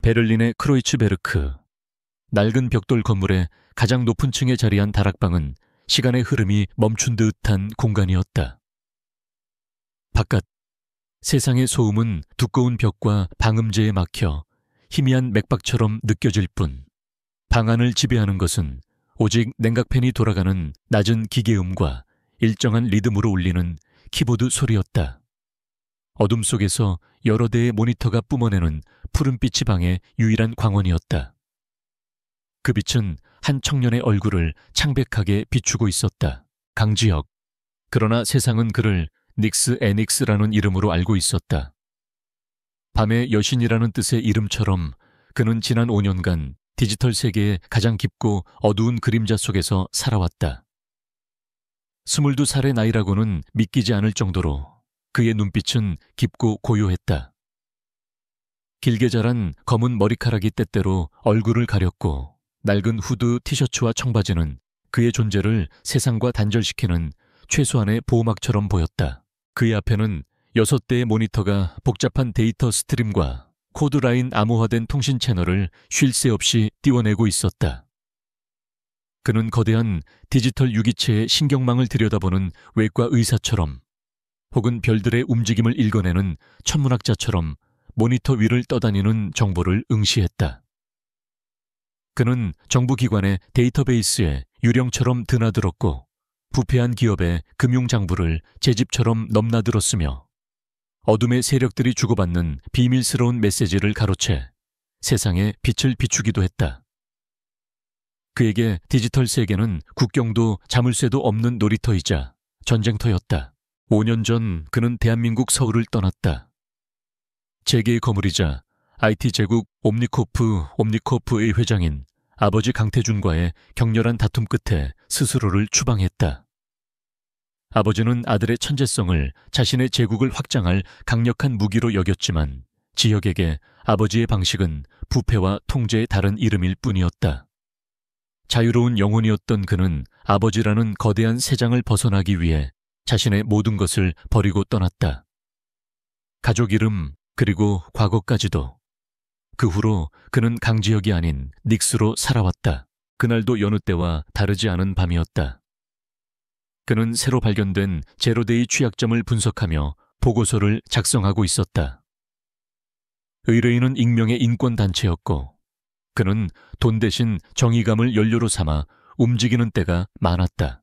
베를린의 크로이츠베르크. 낡은 벽돌 건물의 가장 높은 층에 자리한 다락방은 시간의 흐름이 멈춘 듯한 공간이었다. 바깥, 세상의 소음은 두꺼운 벽과 방음제에 막혀 희미한 맥박처럼 느껴질 뿐, 방 안을 지배하는 것은 오직 냉각팬이 돌아가는 낮은 기계음과 일정한 리듬으로 울리는 키보드 소리였다. 어둠 속에서 여러 대의 모니터가 뿜어내는 푸른빛이 방의 유일한 광원이었다. 그 빛은 한 청년의 얼굴을 창백하게 비추고 있었다. 강지혁. 그러나 세상은 그를 닉스 애닉스라는 이름으로 알고 있었다. 밤의 여신이라는 뜻의 이름처럼 그는 지난 5년간 디지털 세계의 가장 깊고 어두운 그림자 속에서 살아왔다. 22살의 나이라고는 믿기지 않을 정도로 그의 눈빛은 깊고 고요했다. 길게 자란 검은 머리카락이 때때로 얼굴을 가렸고 낡은 후드 티셔츠와 청바지는 그의 존재를 세상과 단절시키는 최소한의 보호막처럼 보였다. 그의 앞에는 6대의 모니터가 복잡한 데이터 스트림과 코드라인 암호화된 통신 채널을 쉴 새 없이 띄워내고 있었다. 그는 거대한 디지털 유기체의 신경망을 들여다보는 외과 의사처럼, 혹은 별들의 움직임을 읽어내는 천문학자처럼 모니터 위를 떠다니는 정보를 응시했다. 그는 정부기관의 데이터베이스에 유령처럼 드나들었고 부패한 기업의 금융장부를 제 집처럼 넘나들었으며 어둠의 세력들이 주고받는 비밀스러운 메시지를 가로채 세상에 빛을 비추기도 했다. 그에게 디지털 세계는 국경도 자물쇠도 없는 놀이터이자 전쟁터였다. 5년 전 그는 대한민국 서울을 떠났다. 재계의 거물이자 IT 제국 옴니코프의 회장인 아버지 강태준과의 격렬한 다툼 끝에 스스로를 추방했다. 아버지는 아들의 천재성을 자신의 제국을 확장할 강력한 무기로 여겼지만 지혁에게 아버지의 방식은 부패와 통제의 다른 이름일 뿐이었다. 자유로운 영혼이었던 그는 아버지라는 거대한 세장을 벗어나기 위해 자신의 모든 것을 버리고 떠났다. 가족 이름, 그리고 과거까지도. 그 후로 그는 강지혁이 아닌 닉스로 살아왔다. 그날도 여느 때와 다르지 않은 밤이었다. 그는 새로 발견된 제로데이 취약점을 분석하며 보고서를 작성하고 있었다. 의뢰인은 익명의 인권단체였고 그는 돈 대신 정의감을 연료로 삼아 움직이는 때가 많았다.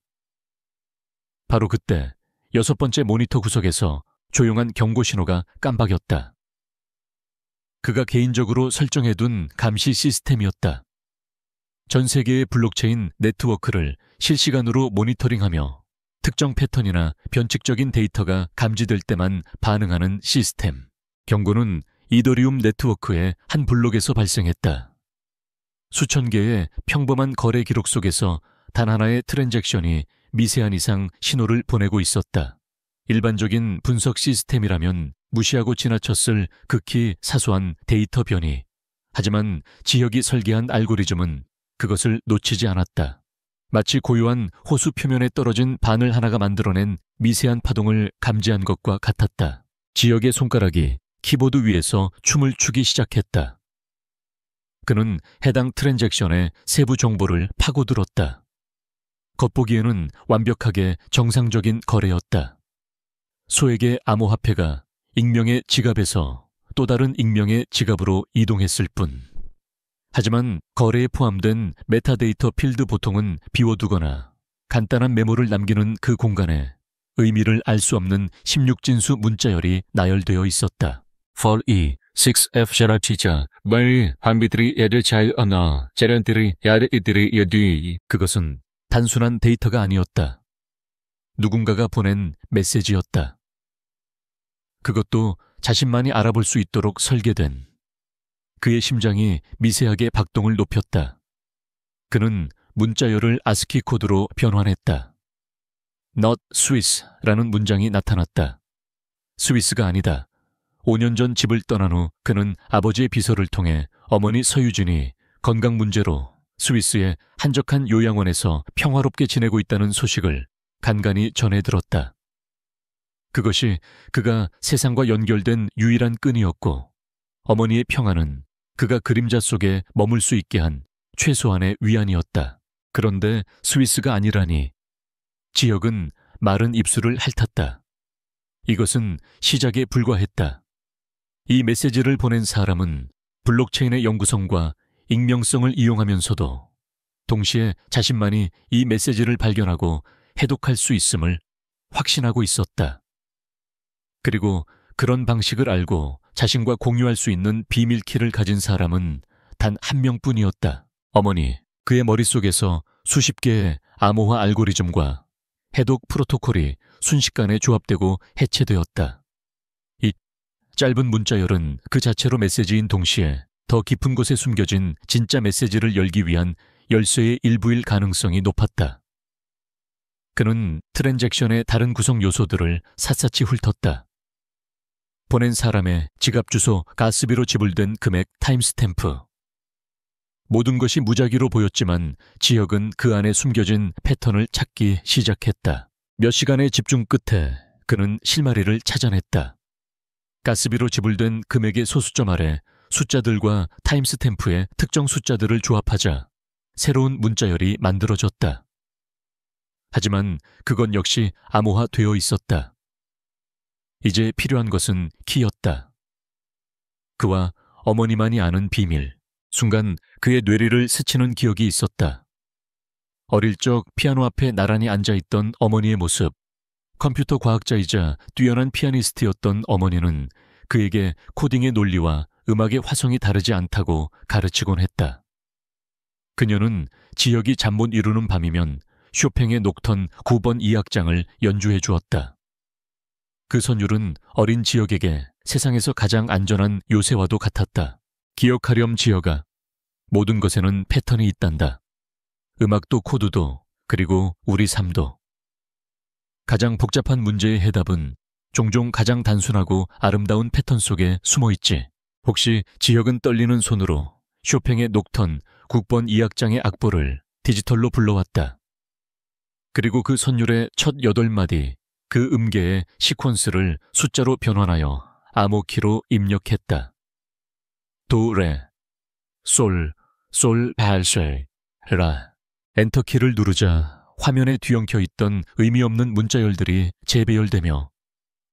바로 그때 6번째 모니터 구석에서 조용한 경고 신호가 깜박였다. 그가 개인적으로 설정해둔 감시 시스템이었다. 전 세계의 블록체인 네트워크를 실시간으로 모니터링하며 특정 패턴이나 변칙적인 데이터가 감지될 때만 반응하는 시스템. 경고는 이더리움 네트워크의 한 블록에서 발생했다. 수천 개의 평범한 거래 기록 속에서 단 하나의 트랜잭션이 미세한 이상 신호를 보내고 있었다. 일반적인 분석 시스템이라면 무시하고 지나쳤을 극히 사소한 데이터 변이. 하지만 지혁이 설계한 알고리즘은 그것을 놓치지 않았다. 마치 고요한 호수 표면에 떨어진 바늘 하나가 만들어낸 미세한 파동을 감지한 것과 같았다. 지혁의 손가락이 키보드 위에서 춤을 추기 시작했다. 그는 해당 트랜잭션의 세부 정보를 파고들었다. 겉보기에는 완벽하게 정상적인 거래였다. 소액의 암호화폐가 익명의 지갑에서 또 다른 익명의 지갑으로 이동했을 뿐. 하지만 거래에 포함된 메타데이터 필드 보통은 비워두거나 간단한 메모를 남기는 그 공간에 의미를 알 수 없는 16진수 문자열이 나열되어 있었다. For E, 6F 샤라치자, 말 한비들이 애들 잘 언어, 재련들이 야르이들이 여뒤. 그것은 단순한 데이터가 아니었다. 누군가가 보낸 메시지였다. 그것도 자신만이 알아볼 수 있도록 설계된. 그의 심장이 미세하게 박동을 높였다. 그는 문자열을 아스키 코드로 변환했다. Not Swiss라는 문장이 나타났다. 스위스가 아니다. 5년 전 집을 떠난 후 그는 아버지의 비서를 통해 어머니 서유진이 건강 문제로 스위스의 한적한 요양원에서 평화롭게 지내고 있다는 소식을 간간히 전해 들었다. 그것이 그가 세상과 연결된 유일한 끈이었고 어머니의 평화는 그가 그림자 속에 머물 수 있게 한 최소한의 위안이었다. 그런데 스위스가 아니라니. 지역은 마른 입술을 핥았다. 이것은 시작에 불과했다. 이 메시지를 보낸 사람은 블록체인의 연구성과 익명성을 이용하면서도 동시에 자신만이 이 메시지를 발견하고 해독할 수 있음을 확신하고 있었다. 그리고 그런 방식을 알고 자신과 공유할 수 있는 비밀키를 가진 사람은 단 한 명뿐이었다. 어머니. 그의 머릿속에서 수십 개의 암호화 알고리즘과 해독 프로토콜이 순식간에 조합되고 해체되었다. 이 짧은 문자열은 그 자체로 메시지인 동시에 더 깊은 곳에 숨겨진 진짜 메시지를 열기 위한 열쇠의 일부일 가능성이 높았다. 그는 트랜잭션의 다른 구성 요소들을 샅샅이 훑었다. 보낸 사람의 지갑 주소, 가스비로 지불된 금액, 타임스탬프. 모든 것이 무작위로 보였지만 지역은 그 안에 숨겨진 패턴을 찾기 시작했다. 몇 시간의 집중 끝에 그는 실마리를 찾아냈다. 가스비로 지불된 금액의 소수점 아래 숫자들과 타임스탬프의 특정 숫자들을 조합하자 새로운 문자열이 만들어졌다. 하지만 그건 역시 암호화되어 있었다. 이제 필요한 것은 키였다. 그와 어머니만이 아는 비밀. 순간 그의 뇌리를 스치는 기억이 있었다. 어릴 적 피아노 앞에 나란히 앉아있던 어머니의 모습. 컴퓨터 과학자이자 뛰어난 피아니스트였던 어머니는 그에게 코딩의 논리와 음악의 화성이 다르지 않다고 가르치곤 했다. 그녀는 지역이 잠 못 이루는 밤이면 쇼팽의 녹턴 9번 2악장을 연주해 주었다. 그 선율은 어린 지역에게 세상에서 가장 안전한 요새와도 같았다. 기억하렴 지역아. 모든 것에는 패턴이 있단다. 음악도 코드도 그리고 우리 삶도. 가장 복잡한 문제의 해답은 종종 가장 단순하고 아름다운 패턴 속에 숨어있지. 혹시 지역은 떨리는 손으로 쇼팽의 녹턴 9번 2악장의 악보를 디지털로 불러왔다. 그리고 그 선율의 첫 8마디, 그 음계의 시퀀스를 숫자로 변환하여 암호키로 입력했다. 도, 레, 솔, 솔, 발쉐, 라. 엔터키를 누르자 화면에 뒤엉켜 있던 의미 없는 문자열들이 재배열되며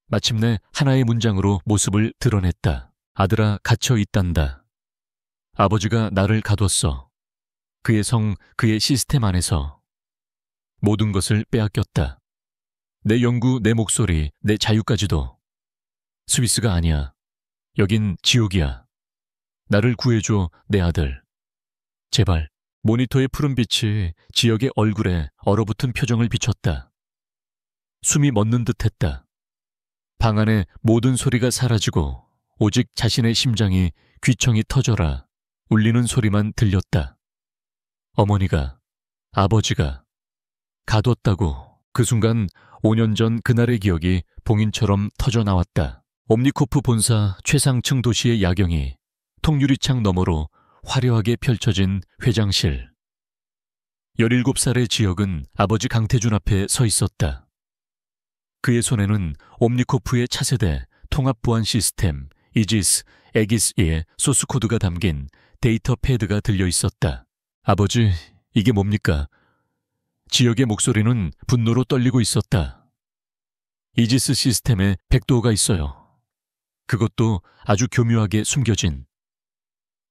마침내 하나의 문장으로 모습을 드러냈다. 아들아, 갇혀 있단다. 아버지가 나를 가뒀어. 그의 성, 그의 시스템 안에서 모든 것을 빼앗겼다. 내 연구, 내 목소리, 내 자유까지도. 스위스가 아니야. 여긴 지옥이야. 나를 구해줘, 내 아들. 제발. 모니터의 푸른 빛이 지역의 얼굴에 얼어붙은 표정을 비췄다. 숨이 멎는 듯했다. 방 안의 모든 소리가 사라지고 오직 자신의 심장이 귀청이 터져라 울리는 소리만 들렸다. 어머니가, 아버지가 가뒀다고. 그 순간 5년 전 그날의 기억이 봉인처럼 터져나왔다. 옴니코프 본사 최상층 도시의 야경이 통유리창 너머로 화려하게 펼쳐진 회장실. 17살의 지역은 아버지 강태준 앞에 서 있었다. 그의 손에는 옴니코프의 차세대 통합 보안 시스템 이지스, 에기스의 소스코드가 담긴 데이터 패드가 들려 있었다. 아버지, 이게 뭡니까? 지역의 목소리는 분노로 떨리고 있었다. 이지스 시스템에 백도어가 있어요. 그것도 아주 교묘하게 숨겨진.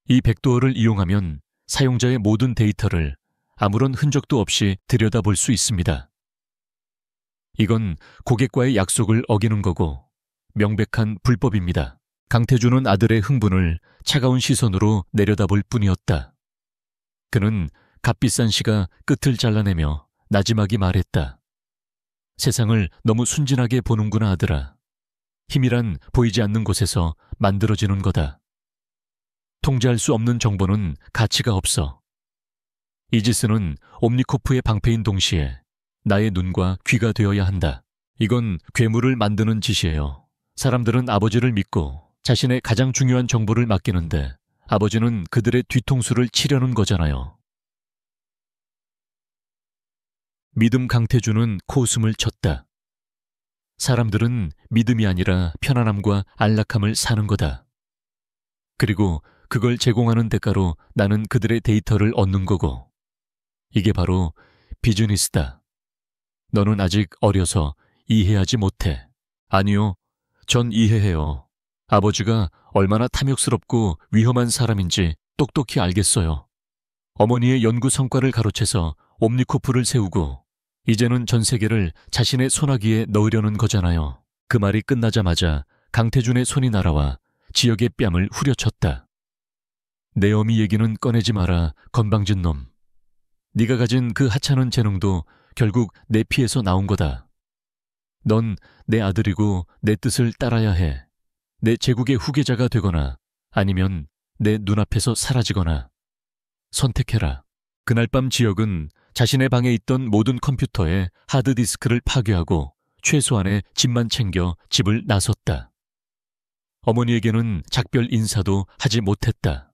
이 백도어를 이용하면 사용자의 모든 데이터를 아무런 흔적도 없이 들여다볼 수 있습니다. 이건 고객과의 약속을 어기는 거고 명백한 불법입니다. 강태준은 아들의 흥분을 차가운 시선으로 내려다볼 뿐이었다. 그는 값비싼 시가 끝을 잘라내며 나지막이 말했다. 세상을 너무 순진하게 보는구나 아들아. 힘이란 보이지 않는 곳에서 만들어지는 거다. 통제할 수 없는 정보는 가치가 없어. 이지스는 옴니코프의 방패인 동시에 나의 눈과 귀가 되어야 한다. 이건 괴물을 만드는 짓이에요. 사람들은 아버지를 믿고 자신의 가장 중요한 정보를 맡기는데 아버지는 그들의 뒤통수를 치려는 거잖아요. 믿음 강태준은 코웃음을 쳤다. 사람들은 믿음이 아니라 편안함과 안락함을 사는 거다. 그리고 그걸 제공하는 대가로 나는 그들의 데이터를 얻는 거고. 이게 바로 비즈니스다. 너는 아직 어려서 이해하지 못해. 아니요, 전 이해해요. 아버지가 얼마나 탐욕스럽고 위험한 사람인지 똑똑히 알겠어요. 어머니의 연구 성과를 가로채서 옴니코프를 세우고 이제는 전 세계를 자신의 손아귀에 넣으려는 거잖아요. 그 말이 끝나자마자 강태준의 손이 날아와 지역의 뺨을 후려쳤다. 내 어미 얘기는 꺼내지 마라, 건방진 놈. 네가 가진 그 하찮은 재능도 결국 내 피에서 나온 거다. 넌 내 아들이고 내 뜻을 따라야 해. 내 제국의 후계자가 되거나 아니면 내 눈앞에서 사라지거나. 선택해라. 그날 밤 지역은 자신의 방에 있던 모든 컴퓨터에 하드디스크를 파괴하고 최소한의 집만 챙겨 집을 나섰다. 어머니에게는 작별 인사도 하지 못했다.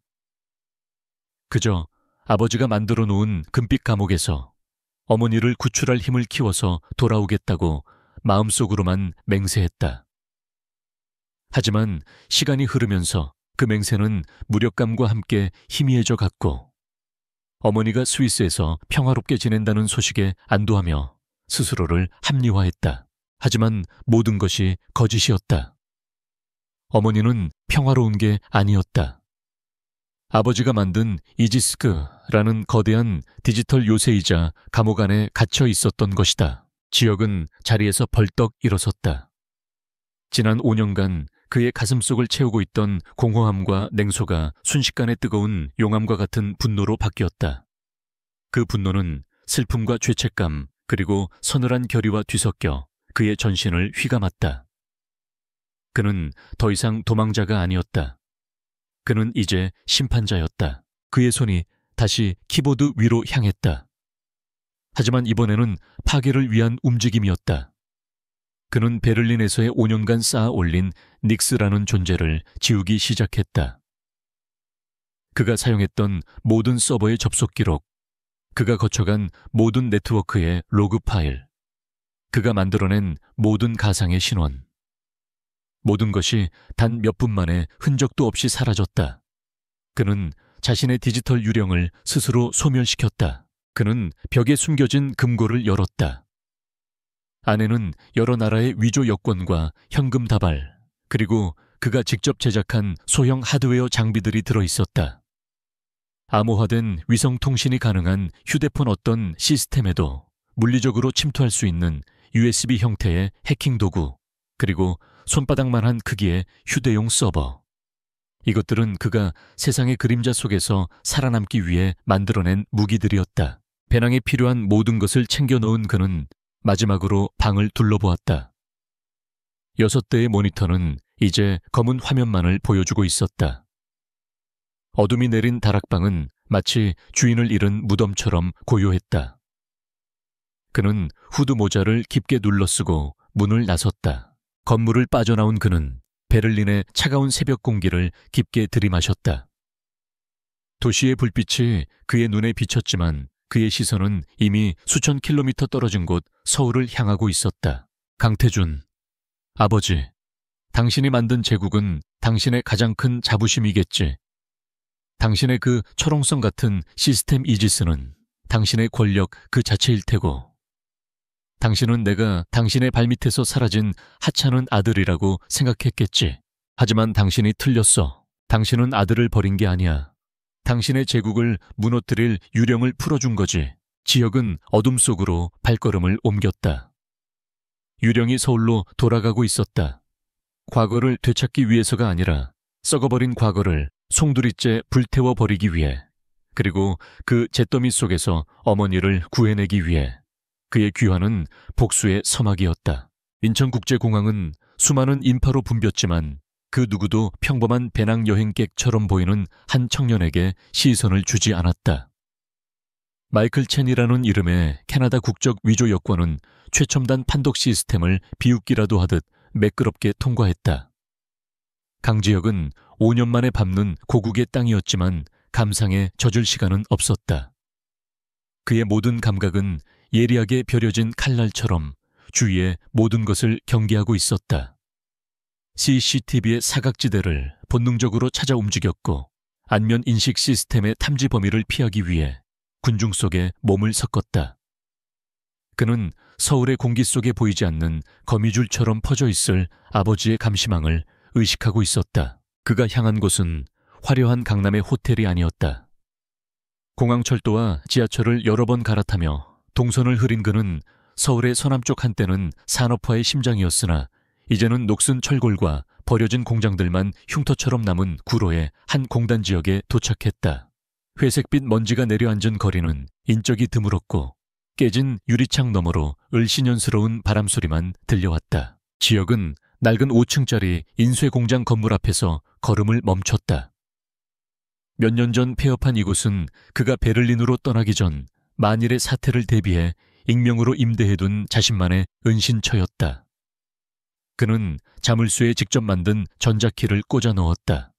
그저 아버지가 만들어 놓은 금빛 감옥에서 어머니를 구출할 힘을 키워서 돌아오겠다고 마음속으로만 맹세했다. 하지만 시간이 흐르면서 그 맹세는 무력감과 함께 희미해져 갔고 어머니가 스위스에서 평화롭게 지낸다는 소식에 안도하며 스스로를 합리화했다. 하지만 모든 것이 거짓이었다. 어머니는 평화로운 게 아니었다. 아버지가 만든 이지스크라는 거대한 디지털 요새이자 감옥 안에 갇혀 있었던 것이다. 지역은 자리에서 벌떡 일어섰다. 지난 5년간 그의 가슴속을 채우고 있던 공허함과 냉소가 순식간에 뜨거운 용암과 같은 분노로 바뀌었다. 그 분노는 슬픔과 죄책감 그리고 서늘한 결의와 뒤섞여 그의 전신을 휘감았다. 그는 더 이상 도망자가 아니었다. 그는 이제 심판자였다. 그의 손이 다시 키보드 위로 향했다. 하지만 이번에는 파괴를 위한 움직임이었다. 그는 베를린에서의 5년간 쌓아 올린 닉스라는 존재를 지우기 시작했다. 그가 사용했던 모든 서버의 접속 기록, 그가 거쳐간 모든 네트워크의 로그 파일, 그가 만들어낸 모든 가상의 신원. 모든 것이 단 몇 분 만에 흔적도 없이 사라졌다. 그는 자신의 디지털 유령을 스스로 소멸시켰다. 그는 벽에 숨겨진 금고를 열었다. 안에는 여러 나라의 위조 여권과 현금 다발, 그리고 그가 직접 제작한 소형 하드웨어 장비들이 들어있었다. 암호화된 위성통신이 가능한 휴대폰 어떤 시스템에도 물리적으로 침투할 수 있는 USB 형태의 해킹 도구, 그리고 손바닥만한 크기의 휴대용 서버. 이것들은 그가 세상의 그림자 속에서 살아남기 위해 만들어낸 무기들이었다. 배낭에 필요한 모든 것을 챙겨 넣은 그는 마지막으로 방을 둘러보았다. 6대의 모니터는 이제 검은 화면만을 보여주고 있었다. 어둠이 내린 다락방은 마치 주인을 잃은 무덤처럼 고요했다. 그는 후드 모자를 깊게 눌러쓰고 문을 나섰다. 건물을 빠져나온 그는 베를린의 차가운 새벽 공기를 깊게 들이마셨다. 도시의 불빛이 그의 눈에 비쳤지만 그의 시선은 이미 수천 킬로미터 떨어진 곳 서울을 향하고 있었다. 강태준, 아버지, 당신이 만든 제국은 당신의 가장 큰 자부심이겠지. 당신의 그 철옹성 같은 시스템 이지스는 당신의 권력 그 자체일 테고, 당신은 내가 당신의 발밑에서 사라진 하찮은 아들이라고 생각했겠지. 하지만 당신이 틀렸어. 당신은 아들을 버린 게 아니야. 당신의 제국을 무너뜨릴 유령을 풀어준 거지. 지역은 어둠 속으로 발걸음을 옮겼다. 유령이 서울로 돌아가고 있었다. 과거를 되찾기 위해서가 아니라 썩어버린 과거를 송두리째 불태워버리기 위해, 그리고 그 잿더미 속에서 어머니를 구해내기 위해. 그의 귀환은 복수의 서막이었다. 인천국제공항은 수많은 인파로 붐볐지만 그 누구도 평범한 배낭 여행객처럼 보이는 한 청년에게 시선을 주지 않았다. 마이클 첸이라는 이름의 캐나다 국적 위조 여권은 최첨단 판독 시스템을 비웃기라도 하듯 매끄럽게 통과했다. 강지혁은 5년 만에 밟는 고국의 땅이었지만 감상에 젖을 시간은 없었다. 그의 모든 감각은 예리하게 벼려진 칼날처럼 주위의 모든 것을 경계하고 있었다. CCTV의 사각지대를 본능적으로 찾아 움직였고 안면 인식 시스템의 탐지 범위를 피하기 위해 군중 속에 몸을 섞었다. 그는 서울의 공기 속에 보이지 않는 거미줄처럼 퍼져 있을 아버지의 감시망을 의식하고 있었다. 그가 향한 곳은 화려한 강남의 호텔이 아니었다. 공항철도와 지하철을 여러 번 갈아타며 동선을 흐린 그는 서울의 서남쪽 한때는 산업화의 심장이었으나 이제는 녹슨 철골과 버려진 공장들만 흉터처럼 남은 구로의 한 공단 지역에 도착했다. 회색빛 먼지가 내려앉은 거리는 인적이 드물었고 깨진 유리창 너머로 을씨년스러운 바람소리만 들려왔다. 지역은 낡은 5층짜리 인쇄공장 건물 앞에서 걸음을 멈췄다. 몇 년 전 폐업한 이곳은 그가 베를린으로 떠나기 전 만일의 사태를 대비해 익명으로 임대해둔 자신만의 은신처였다. 그는 자물쇠에 직접 만든 전자키를 꽂아 넣었다.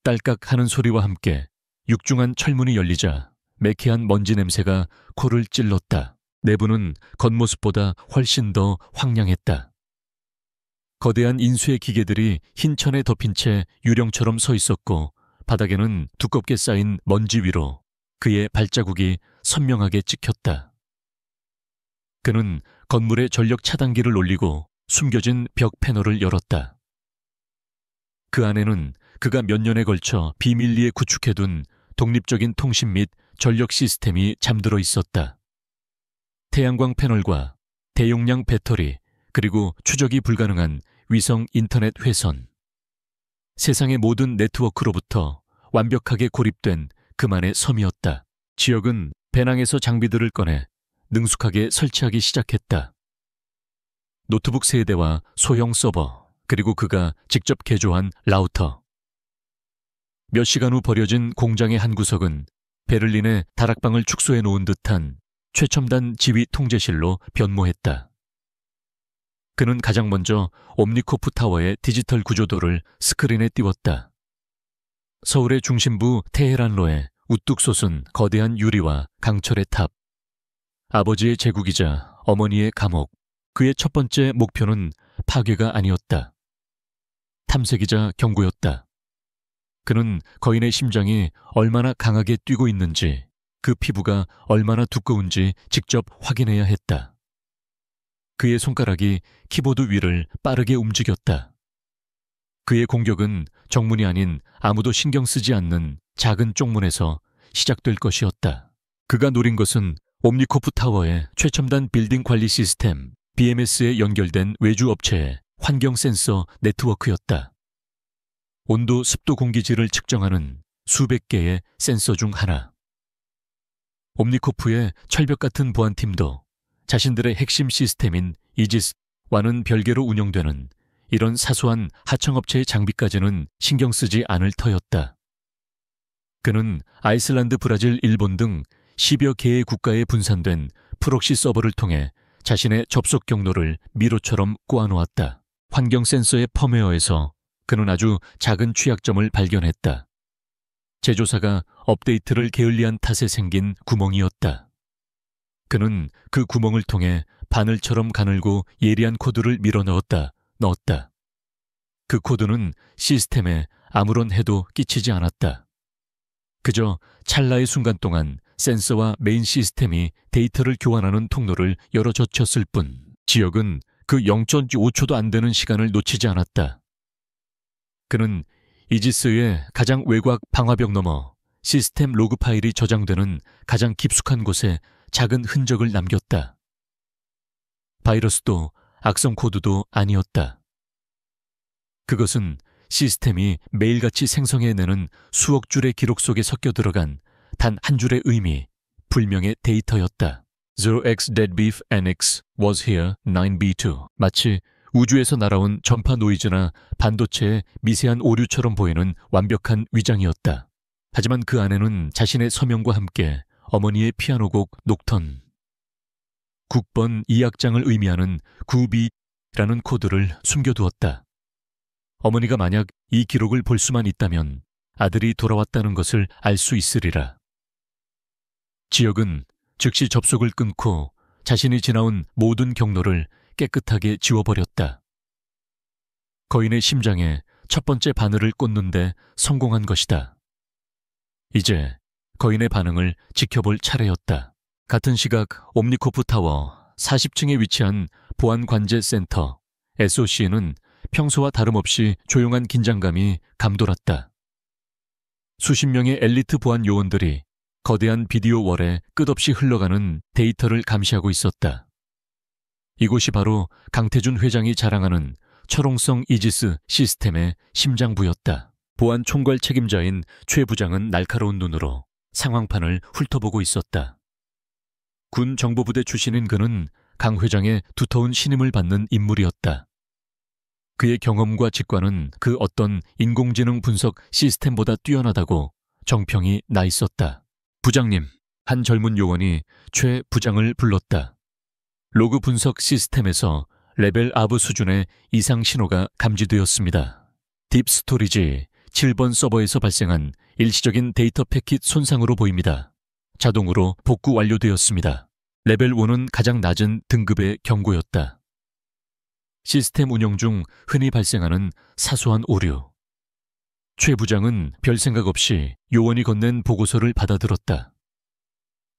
딸깍 하는 소리와 함께 육중한 철문이 열리자 매캐한 먼지 냄새가 코를 찔렀다. 내부는 겉모습보다 훨씬 더 황량했다. 거대한 인쇄 기계들이 흰 천에 덮인 채 유령처럼 서 있었고 바닥에는 두껍게 쌓인 먼지 위로 그의 발자국이 선명하게 찍혔다. 그는 건물의 전력 차단기를 올리고 숨겨진 벽 패널을 열었다. 그 안에는 그가 몇 년에 걸쳐 비밀리에 구축해둔 독립적인 통신 및 전력 시스템이 잠들어 있었다. 태양광 패널과 대용량 배터리, 그리고 추적이 불가능한 위성 인터넷 회선. 세상의 모든 네트워크로부터 완벽하게 고립된 그만의 섬이었다. 지역은 배낭에서 장비들을 꺼내 능숙하게 설치하기 시작했다. 노트북 세대와 소형 서버, 그리고 그가 직접 개조한 라우터. 몇 시간 후 버려진 공장의 한 구석은 베를린의 다락방을 축소해 놓은 듯한 최첨단 지휘 통제실로 변모했다. 그는 가장 먼저 옴니코프 타워의 디지털 구조도를 스크린에 띄웠다. 서울의 중심부 테헤란로에 우뚝 솟은 거대한 유리와 강철의 탑. 아버지의 제국이자 어머니의 감옥. 그의 첫 번째 목표는 파괴가 아니었다. 탐색이자 경고였다. 그는 거인의 심장이 얼마나 강하게 뛰고 있는지, 그 피부가 얼마나 두꺼운지 직접 확인해야 했다. 그의 손가락이 키보드 위를 빠르게 움직였다. 그의 공격은 정문이 아닌 아무도 신경 쓰지 않는 작은 쪽문에서 시작될 것이었다. 그가 노린 것은 옴니코프 타워의 최첨단 빌딩 관리 시스템 BMS에 연결된 외주 업체의 환경 센서 네트워크였다. 온도, 습도, 공기질을 측정하는 수백 개의 센서 중 하나. 옴니코프의 철벽 같은 보안팀도 자신들의 핵심 시스템인 이지스와는 별개로 운영되는 이런 사소한 하청업체의 장비까지는 신경 쓰지 않을 터였다. 그는 아이슬란드, 브라질, 일본 등 10여 개의 국가에 분산된 프록시 서버를 통해 자신의 접속 경로를 미로처럼 꼬아놓았다. 환경 센서의 펌웨어에서 그는 아주 작은 취약점을 발견했다. 제조사가 업데이트를 게을리한 탓에 생긴 구멍이었다. 그는 그 구멍을 통해 바늘처럼 가늘고 예리한 코드를 밀어넣었다. 그 코드는 시스템에 아무런 해도 끼치지 않았다. 그저 찰나의 순간 동안 센서와 메인 시스템이 데이터를 교환하는 통로를 열어 젖혔을 뿐, 지역은 그 0.5초도 안 되는 시간을 놓치지 않았다. 그는 이지스의 가장 외곽 방화벽 너머 시스템 로그 파일이 저장되는 가장 깊숙한 곳에 작은 흔적을 남겼다. 바이러스도 악성 코드도 아니었다. 그것은 시스템이 매일같이 생성해내는 수억 줄의 기록 속에 섞여 들어간 단 한 줄의 의미, 불명의 데이터였다. 0x dead beef annex was here 9b2. 마치 우주에서 날아온 전파 노이즈나 반도체의 미세한 오류처럼 보이는 완벽한 위장이었다. 하지만 그 안에는 자신의 서명과 함께 어머니의 피아노곡 녹턴, 국번 2악장을 의미하는 9b라는 코드를 숨겨두었다. 어머니가 만약 이 기록을 볼 수만 있다면 아들이 돌아왔다는 것을 알 수 있으리라. 지역은 즉시 접속을 끊고 자신이 지나온 모든 경로를 깨끗하게 지워버렸다. 거인의 심장에 첫 번째 바늘을 꽂는데 성공한 것이다. 이제 거인의 반응을 지켜볼 차례였다. 같은 시각 옴니코프 타워 40층에 위치한 보안관제센터 SOC에는 평소와 다름없이 조용한 긴장감이 감돌았다. 수십 명의 엘리트 보안 요원들이 거대한 비디오 월에 끝없이 흘러가는 데이터를 감시하고 있었다. 이곳이 바로 강태준 회장이 자랑하는 철옹성 이지스 시스템의 심장부였다. 보안 총괄 책임자인 최 부장은 날카로운 눈으로 상황판을 훑어보고 있었다. 군 정보부대 출신인 그는 강 회장의 두터운 신임을 받는 인물이었다. 그의 경험과 직관은 그 어떤 인공지능 분석 시스템보다 뛰어나다고 정평이 나 있었다. 부장님, 한 젊은 요원이 최 부장을 불렀다. 로그 분석 시스템에서 레벨 아브 수준의 이상 신호가 감지되었습니다. 딥스토리지 7번 서버에서 발생한 일시적인 데이터 패킷 손상으로 보입니다. 자동으로 복구 완료되었습니다. 레벨 5는 가장 낮은 등급의 경고였다. 시스템 운영 중 흔히 발생하는 사소한 오류. 최 부장은 별 생각 없이 요원이 건넨 보고서를 받아들었다.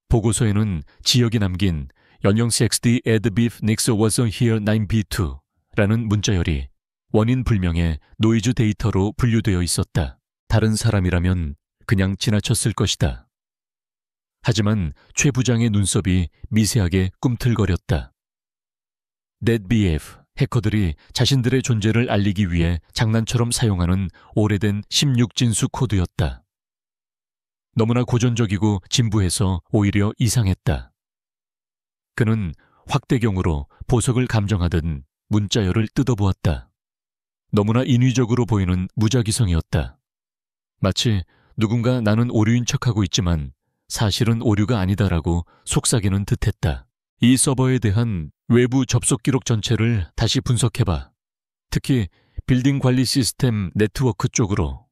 보고서에는 지역이 남긴 연영시 XD add beef nix was here 9B2 라는 문자열이 원인 불명의 노이즈 데이터로 분류되어 있었다. 다른 사람이라면 그냥 지나쳤을 것이다. 하지만 최 부장의 눈썹이 미세하게 꿈틀거렸다. NetBF 해커들이 자신들의 존재를 알리기 위해 장난처럼 사용하는 오래된 16진수 코드였다. 너무나 고전적이고 진부해서 오히려 이상했다. 그는 확대경으로 보석을 감정하듯 문자열을 뜯어보았다. 너무나 인위적으로 보이는 무작위성이었다. 마치 누군가 나는 오류인 척하고 있지만 사실은 오류가 아니다라고 속삭이는 듯했다. 이 서버에 대한 외부 접속 기록 전체를 다시 분석해봐. 특히 빌딩 관리 시스템 네트워크 쪽으로.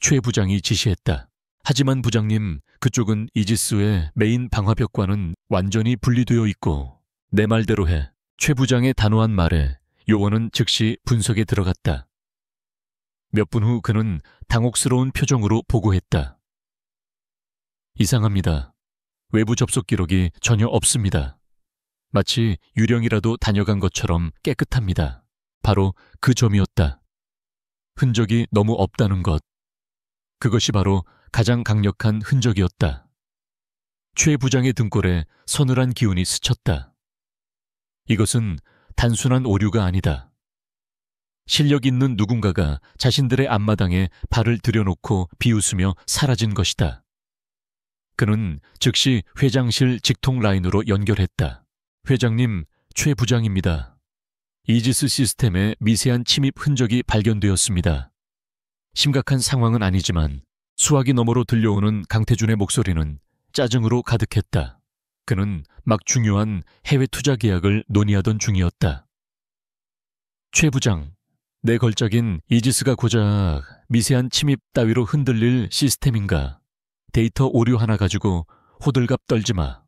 최 부장이 지시했다. 하지만 부장님, 그쪽은 이지스의 메인 방화벽과는 완전히 분리되어 있고 내 말대로 해. 최 부장의 단호한 말에 요원은 즉시 분석에 들어갔다. 몇 분 후 그는 당혹스러운 표정으로 보고했다. 이상합니다. 외부 접속 기록이 전혀 없습니다. 마치 유령이라도 다녀간 것처럼 깨끗합니다. 바로 그 점이었다. 흔적이 너무 없다는 것. 그것이 바로 가장 강력한 흔적이었다. 최 부장의 등골에 서늘한 기운이 스쳤다. 이것은 단순한 오류가 아니다. 실력 있는 누군가가 자신들의 앞마당에 발을 들여놓고 비웃으며 사라진 것이다. 그는 즉시 회장실 직통 라인으로 연결했다. 회장님, 최 부장입니다. 이지스 시스템에 미세한 침입 흔적이 발견되었습니다. 심각한 상황은 아니지만 수화기 너머로 들려오는 강태준의 목소리는 짜증으로 가득했다. 그는 막 중요한 해외 투자 계약을 논의하던 중이었다. 최 부장, 내 걸작인 이지스가 고작 미세한 침입 따위로 흔들릴 시스템인가? 데이터 오류 하나 가지고 호들갑 떨지 마.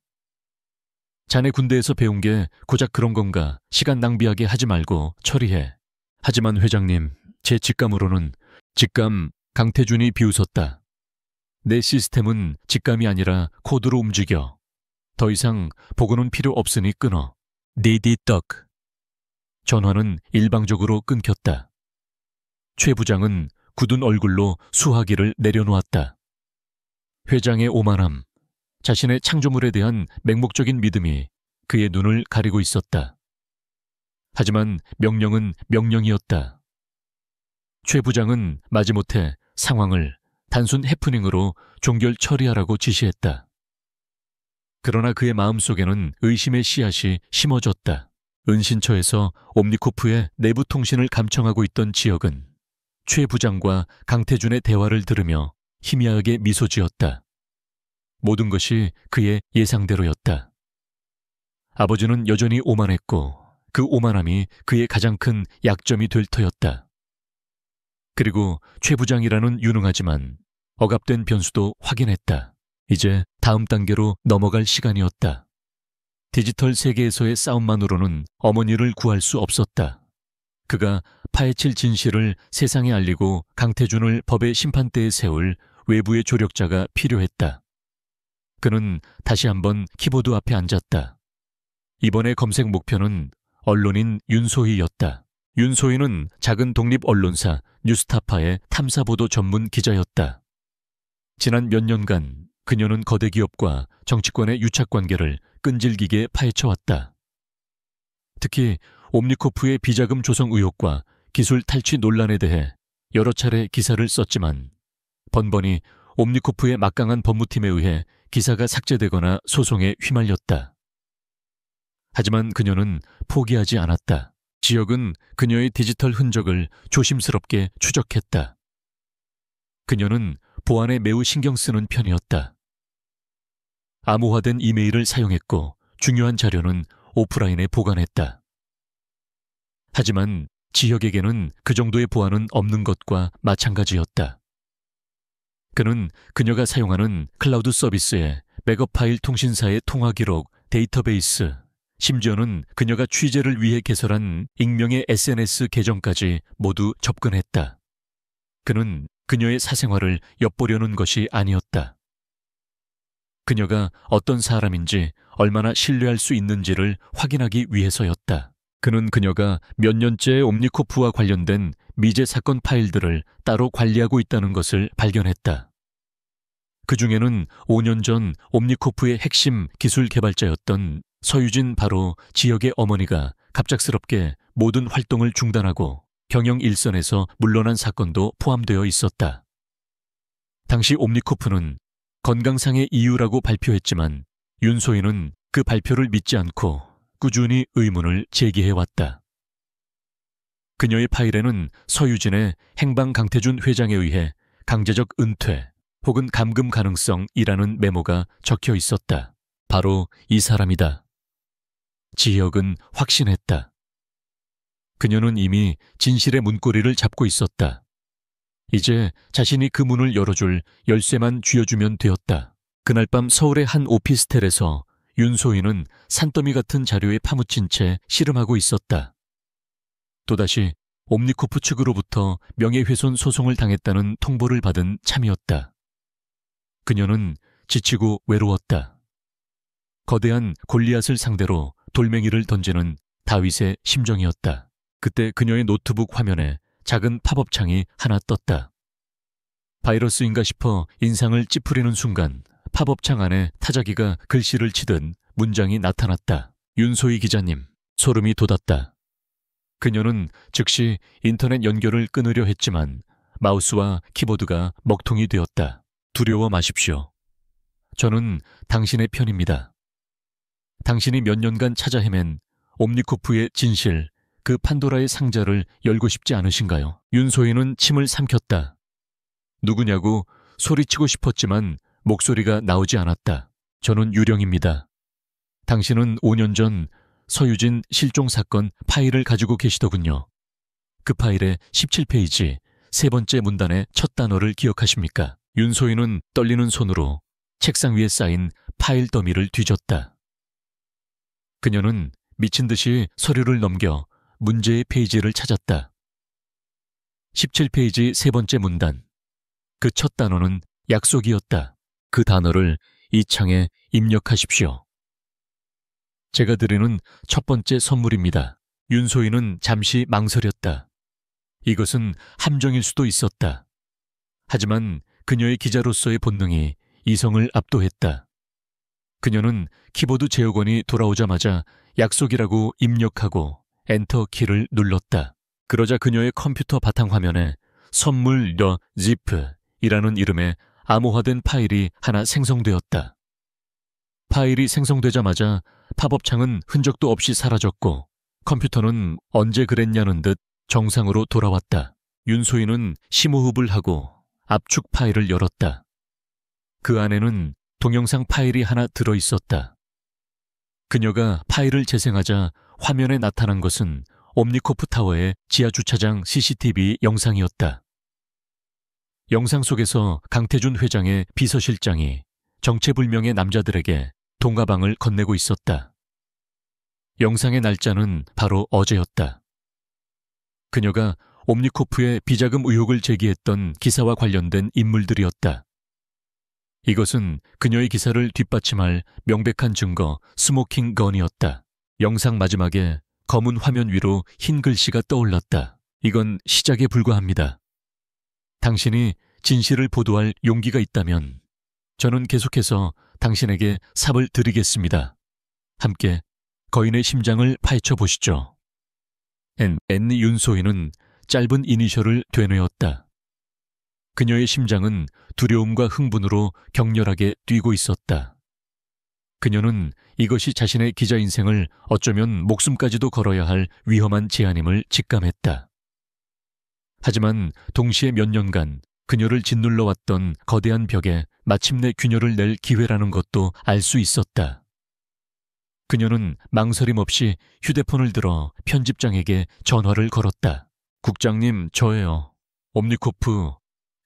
자네 군대에서 배운 게 고작 그런 건가? 시간 낭비하게 하지 말고 처리해. 하지만 회장님, 제 직감으로는 직감 강태준이 비웃었다. 내 시스템은 직감이 아니라 코드로 움직여. 더 이상 보고는 필요 없으니 끊어. 디디떡. 전화는 일방적으로 끊겼다. 최 부장은 굳은 얼굴로 수화기를 내려놓았다. 회장의 오만함, 자신의 창조물에 대한 맹목적인 믿음이 그의 눈을 가리고 있었다. 하지만 명령은 명령이었다. 최 부장은 마지못해 상황을 단순 해프닝으로 종결 처리하라고 지시했다. 그러나 그의 마음속에는 의심의 씨앗이 심어졌다. 은신처에서 옴니코프의 내부 통신을 감청하고 있던 지역은 최 부장과 강태준의 대화를 들으며 희미하게 미소 지었다. 모든 것이 그의 예상대로였다. 아버지는 여전히 오만했고 그 오만함이 그의 가장 큰 약점이 될 터였다. 그리고 최 부장이라는 유능하지만 억압된 변수도 확인했다. 이제 다음 단계로 넘어갈 시간이었다. 디지털 세계에서의 싸움만으로는 어머니를 구할 수 없었다. 그가 파헤칠 진실을 세상에 알리고 강태준을 법의 심판대에 세울 외부의 조력자가 필요했다. 그는 다시 한번 키보드 앞에 앉았다. 이번의 검색 목표는 언론인 윤소희였다. 윤소희는 작은 독립 언론사 뉴스타파의 탐사보도 전문 기자였다. 지난 몇 년간 그녀는 거대 기업과 정치권의 유착관계를 끈질기게 파헤쳐왔다. 특히 옴니코프의 비자금 조성 의혹과 기술 탈취 논란에 대해 여러 차례 기사를 썼지만 번번이 옴니코프의 막강한 법무팀에 의해 기사가 삭제되거나 소송에 휘말렸다. 하지만 그녀는 포기하지 않았다. 지역은 그녀의 디지털 흔적을 조심스럽게 추적했다. 그녀는 보안에 매우 신경 쓰는 편이었다. 암호화된 이메일을 사용했고 중요한 자료는 오프라인에 보관했다. 하지만 지혁에게는 그 정도의 보안은 없는 것과 마찬가지였다. 그는 그녀가 사용하는 클라우드 서비스의 백업 파일 통신사의 통화 기록, 데이터베이스, 심지어는 그녀가 취재를 위해 개설한 익명의 SNS 계정까지 모두 접근했다. 그는 그녀의 사생활을 엿보려는 것이 아니었다. 그녀가 어떤 사람인지 얼마나 신뢰할 수 있는지를 확인하기 위해서였다. 그는 그녀가 몇 년째 옴니코프와 관련된 미제 사건 파일들을 따로 관리하고 있다는 것을 발견했다. 그 중에는 5년 전 옴니코프의 핵심 기술 개발자였던 서유진 바로 지역의 어머니가 갑작스럽게 모든 활동을 중단하고 경영 일선에서 물러난 사건도 포함되어 있었다. 당시 옴니코프는 건강상의 이유라고 발표했지만 윤소희는 그 발표를 믿지 않고 꾸준히 의문을 제기해왔다. 그녀의 파일에는 서유진의 행방 강태준 회장에 의해 강제적 은퇴 혹은 감금 가능성이라는 메모가 적혀 있었다. 바로 이 사람이다. 지혁은 확신했다. 그녀는 이미 진실의 문고리를 잡고 있었다. 이제 자신이 그 문을 열어줄 열쇠만 쥐어주면 되었다. 그날 밤 서울의 한 오피스텔에서 윤소희는 산더미 같은 자료에 파묻힌 채 씨름하고 있었다. 또다시 옴니코프 측으로부터 명예훼손 소송을 당했다는 통보를 받은 참이었다. 그녀는 지치고 외로웠다. 거대한 골리앗을 상대로 돌멩이를 던지는 다윗의 심정이었다. 그때 그녀의 노트북 화면에 작은 팝업창이 하나 떴다. 바이러스인가 싶어 인상을 찌푸리는 순간 팝업창 안에 타자기가 글씨를 치듯 문장이 나타났다. 윤소희 기자님, 소름이 돋았다. 그녀는 즉시 인터넷 연결을 끊으려 했지만 마우스와 키보드가 먹통이 되었다. 두려워 마십시오. 저는 당신의 편입니다. 당신이 몇 년간 찾아 헤맨 옴니코프의 진실, 그 판도라의 상자를 열고 싶지 않으신가요? 윤소희는 침을 삼켰다. 누구냐고 소리치고 싶었지만 목소리가 나오지 않았다. 저는 유령입니다. 당신은 5년 전 서유진 실종 사건 파일을 가지고 계시더군요. 그 파일의 17페이지 세 번째 문단의 첫 단어를 기억하십니까? 윤소희는 떨리는 손으로 책상 위에 쌓인 파일 더미를 뒤졌다. 그녀는 미친 듯이 서류를 넘겨 문제의 페이지를 찾았다. 17페이지 세 번째 문단. 그 첫 단어는 약속이었다. 그 단어를 이 창에 입력하십시오. 제가 드리는 첫 번째 선물입니다. 윤소희는 잠시 망설였다. 이것은 함정일 수도 있었다. 하지만 그녀의 기자로서의 본능이 이성을 압도했다. 그녀는 키보드 제어권이 돌아오자마자 약속이라고 입력하고 엔터 키를 눌렀다. 그러자 그녀의 컴퓨터 바탕화면에 선물 더 지프이라는 이름의 암호화된 파일이 하나 생성되었다. 파일이 생성되자마자 팝업창은 흔적도 없이 사라졌고 컴퓨터는 언제 그랬냐는 듯 정상으로 돌아왔다. 윤소희는 심호흡을 하고 압축 파일을 열었다. 그 안에는 동영상 파일이 하나 들어있었다. 그녀가 파일을 재생하자 화면에 나타난 것은 옴니코프 타워의 지하주차장 CCTV 영상이었다. 영상 속에서 강태준 회장의 비서실장이 정체불명의 남자들에게 동가방을 건네고 있었다. 영상의 날짜는 바로 어제였다. 그녀가 옴니코프의 비자금 의혹을 제기했던 기사와 관련된 인물들이었다. 이것은 그녀의 기사를 뒷받침할 명백한 증거 스모킹 건이었다. 영상 마지막에 검은 화면 위로 흰 글씨가 떠올랐다. 이건 시작에 불과합니다. 당신이 진실을 보도할 용기가 있다면 저는 계속해서 당신에게 삽을 드리겠습니다. 함께 거인의 심장을 파헤쳐 보시죠. 앤니 윤소희는 짧은 이니셜을 되뇌었다. 그녀의 심장은 두려움과 흥분으로 격렬하게 뛰고 있었다. 그녀는 이것이 자신의 기자 인생을 어쩌면 목숨까지도 걸어야 할 위험한 제안임을 직감했다. 하지만 동시에 몇 년간 그녀를 짓눌러왔던 거대한 벽에 마침내 균열을 낼 기회라는 것도 알 수 있었다. 그녀는 망설임 없이 휴대폰을 들어 편집장에게 전화를 걸었다. 국장님, 저예요. 옴니코프.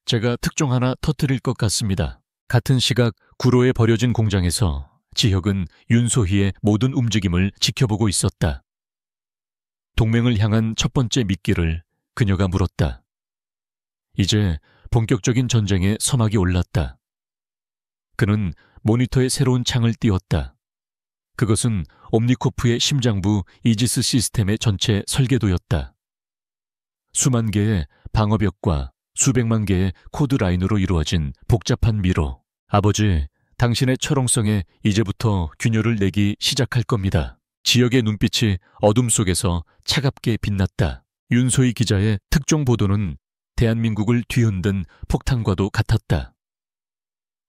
제가 특종 하나 터뜨릴 것 같습니다. 같은 시각 구로에 버려진 공장에서 지혁은 윤소희의 모든 움직임을 지켜보고 있었다. 동맹을 향한 첫 번째 미끼를 그녀가 물었다. 이제 본격적인 전쟁의 서막이 올랐다. 그는 모니터에 새로운 창을 띄웠다. 그것은 옴니코프의 심장부 이지스 시스템의 전체 설계도였다. 수만 개의 방어벽과 수백만 개의 코드라인으로 이루어진 복잡한 미로. 아버지, 당신의 철옹성에 이제부터 균열을 내기 시작할 겁니다. 지역의 눈빛이 어둠 속에서 차갑게 빛났다. 윤소희 기자의 특종 보도는 대한민국을 뒤흔든 폭탄과도 같았다.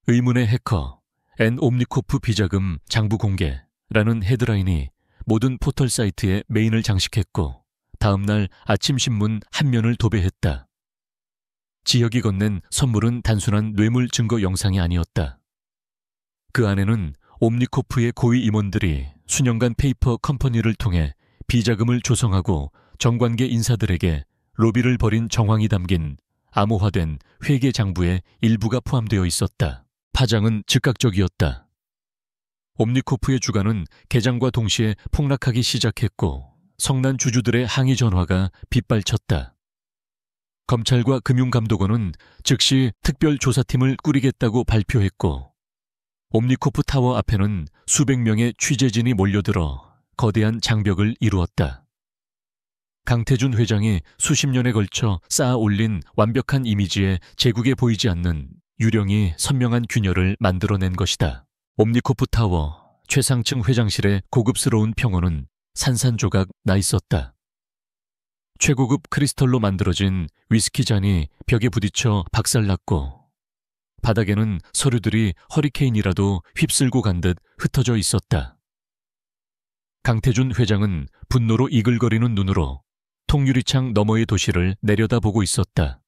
의문의 해커, 앤 옴니코프 비자금 장부 공개라는 헤드라인이 모든 포털 사이트의 메인을 장식했고 다음날 아침 신문 한 면을 도배했다. 지역이 건넨 선물은 단순한 뇌물 증거 영상이 아니었다. 그 안에는 옴니코프의 고위 임원들이 수년간 페이퍼 컴퍼니를 통해 비자금을 조성하고 정관계 인사들에게 로비를 벌인 정황이 담긴 암호화된 회계 장부의 일부가 포함되어 있었다. 파장은 즉각적이었다. 옴니코프의 주가는 개장과 동시에 폭락하기 시작했고 성난 주주들의 항의 전화가 빗발쳤다. 검찰과 금융감독원은 즉시 특별조사팀을 꾸리겠다고 발표했고 옴니코프 타워 앞에는 수백 명의 취재진이 몰려들어 거대한 장벽을 이루었다. 강태준 회장이 수십 년에 걸쳐 쌓아 올린 완벽한 이미지에 제국에 보이지 않는 유령이 선명한 균열을 만들어낸 것이다. 옴니코프 타워 최상층 회장실의 고급스러운 평원은 산산조각 나 있었다. 최고급 크리스털로 만들어진 위스키 잔이 벽에 부딪혀 박살났고 바닥에는 서류들이 허리케인이라도 휩쓸고 간 듯 흩어져 있었다. 강태준 회장은 분노로 이글거리는 눈으로 통유리창 너머의 도시를 내려다보고 있었다.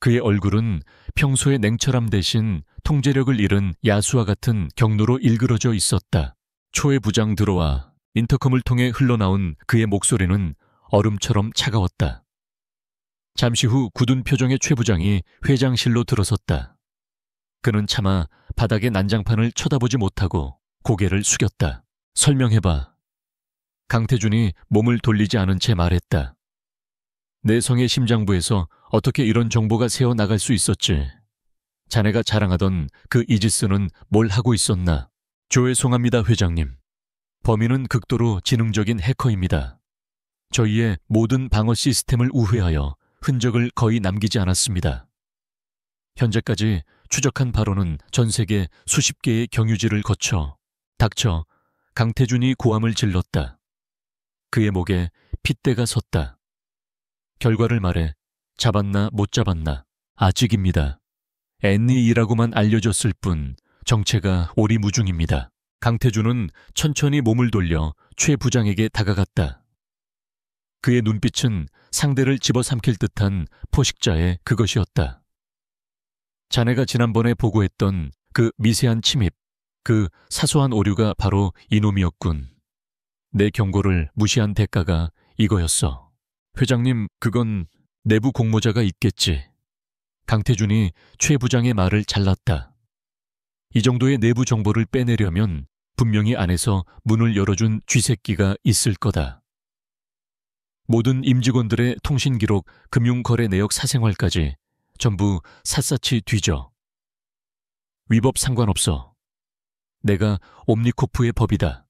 그의 얼굴은 평소의 냉철함 대신 통제력을 잃은 야수와 같은 경로로 일그러져 있었다. 초의 부장 들어와 인터컴을 통해 흘러나온 그의 목소리는 얼음처럼 차가웠다. 잠시 후 굳은 표정의 최 부장이 회장실로 들어섰다. 그는 차마 바닥의 난장판을 쳐다보지 못하고 고개를 숙였다. 설명해봐. 강태준이 몸을 돌리지 않은 채 말했다. 내 성의 심장부에서 어떻게 이런 정보가 새어나갈 수 있었지? 자네가 자랑하던 그 이지스는 뭘 하고 있었나? 죄송합니다, 회장님. 범인은 극도로 지능적인 해커입니다. 저희의 모든 방어 시스템을 우회하여 흔적을 거의 남기지 않았습니다. 현재까지 추적한 바로는 전 세계 수십 개의 경유지를 거쳐 닥쳐 강태준이 고함을 질렀다. 그의 목에 핏대가 섰다. 결과를 말해 잡았나 못 잡았나 아직입니다. 앤니이라고만 알려졌을 뿐 정체가 오리무중입니다. 강태준은 천천히 몸을 돌려 최 부장에게 다가갔다. 그의 눈빛은 상대를 집어삼킬 듯한 포식자의 그것이었다. 자네가 지난번에 보고했던 그 미세한 침입, 그 사소한 오류가 바로 이놈이었군. 내 경고를 무시한 대가가 이거였어. 회장님, 그건 내부 공모자가 있겠지. 강태준이 최 부장의 말을 잘랐다. 이 정도의 내부 정보를 빼내려면 분명히 안에서 문을 열어준 쥐새끼가 있을 거다. 모든 임직원들의 통신기록, 금융거래 내역 사생활까지 전부 샅샅이 뒤져. 위법 상관없어. 내가 옴니코프의 법이다.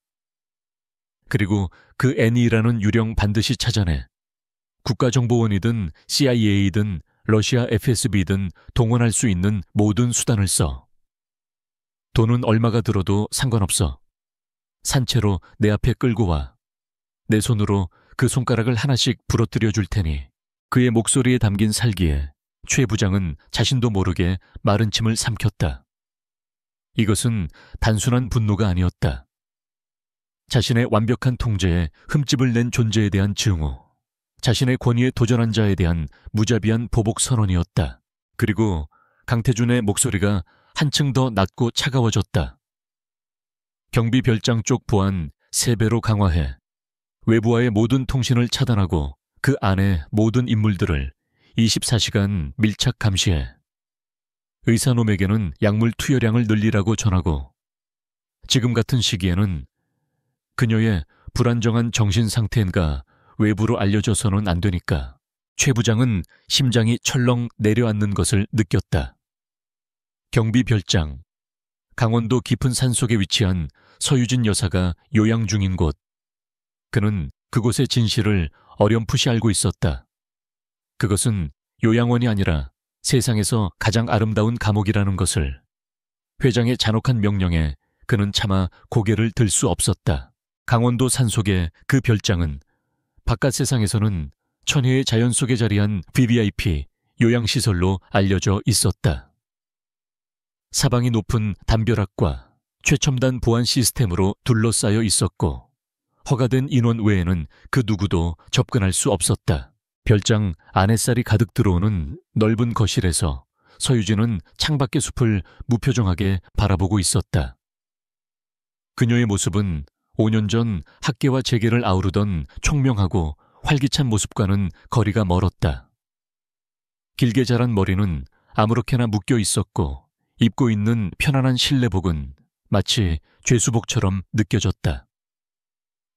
그리고 그 애니라는 유령 반드시 찾아내. 국가정보원이든 CIA든 러시아 FSB든 동원할 수 있는 모든 수단을 써. 돈은 얼마가 들어도 상관없어. 산채로 내 앞에 끌고 와. 내 손으로 그 손가락을 하나씩 부러뜨려 줄 테니. 그의 목소리에 담긴 살기에 최 부장은 자신도 모르게 마른 침을 삼켰다. 이것은 단순한 분노가 아니었다. 자신의 완벽한 통제에 흠집을 낸 존재에 대한 증오, 자신의 권위에 도전한 자에 대한 무자비한 보복 선언이었다. 그리고 강태준의 목소리가 한층 더 낮고 차가워졌다. 경비 별장 쪽 보안 3배로 강화해 외부와의 모든 통신을 차단하고 그 안의 모든 인물들을 24시간 밀착 감시해. 의사놈에게는 약물 투여량을 늘리라고 전하고, 지금 같은 시기에는 그녀의 불안정한 정신 상태인가 외부로 알려져서는 안 되니까. 최 부장은 심장이 철렁 내려앉는 것을 느꼈다. 경비 별장, 강원도 깊은 산속에 위치한 서유진 여사가 요양 중인 곳. 그는 그곳의 진실을 어렴풋이 알고 있었다. 그것은 요양원이 아니라 세상에서 가장 아름다운 감옥이라는 것을. 회장의 잔혹한 명령에 그는 차마 고개를 들 수 없었다. 강원도 산속의 그 별장은 바깥 세상에서는 천혜의 자연 속에 자리한 VVIP 요양시설로 알려져 있었다. 사방이 높은 담벼락과 최첨단 보안 시스템으로 둘러싸여 있었고, 허가된 인원 외에는 그 누구도 접근할 수 없었다. 별장 안햇살이 가득 들어오는 넓은 거실에서 서유진은 창밖의 숲을 무표정하게 바라보고 있었다. 그녀의 모습은 5년 전 학계와 재계를 아우르던 총명하고 활기찬 모습과는 거리가 멀었다. 길게 자란 머리는 아무렇게나 묶여 있었고, 입고 있는 편안한 실내복은 마치 죄수복처럼 느껴졌다.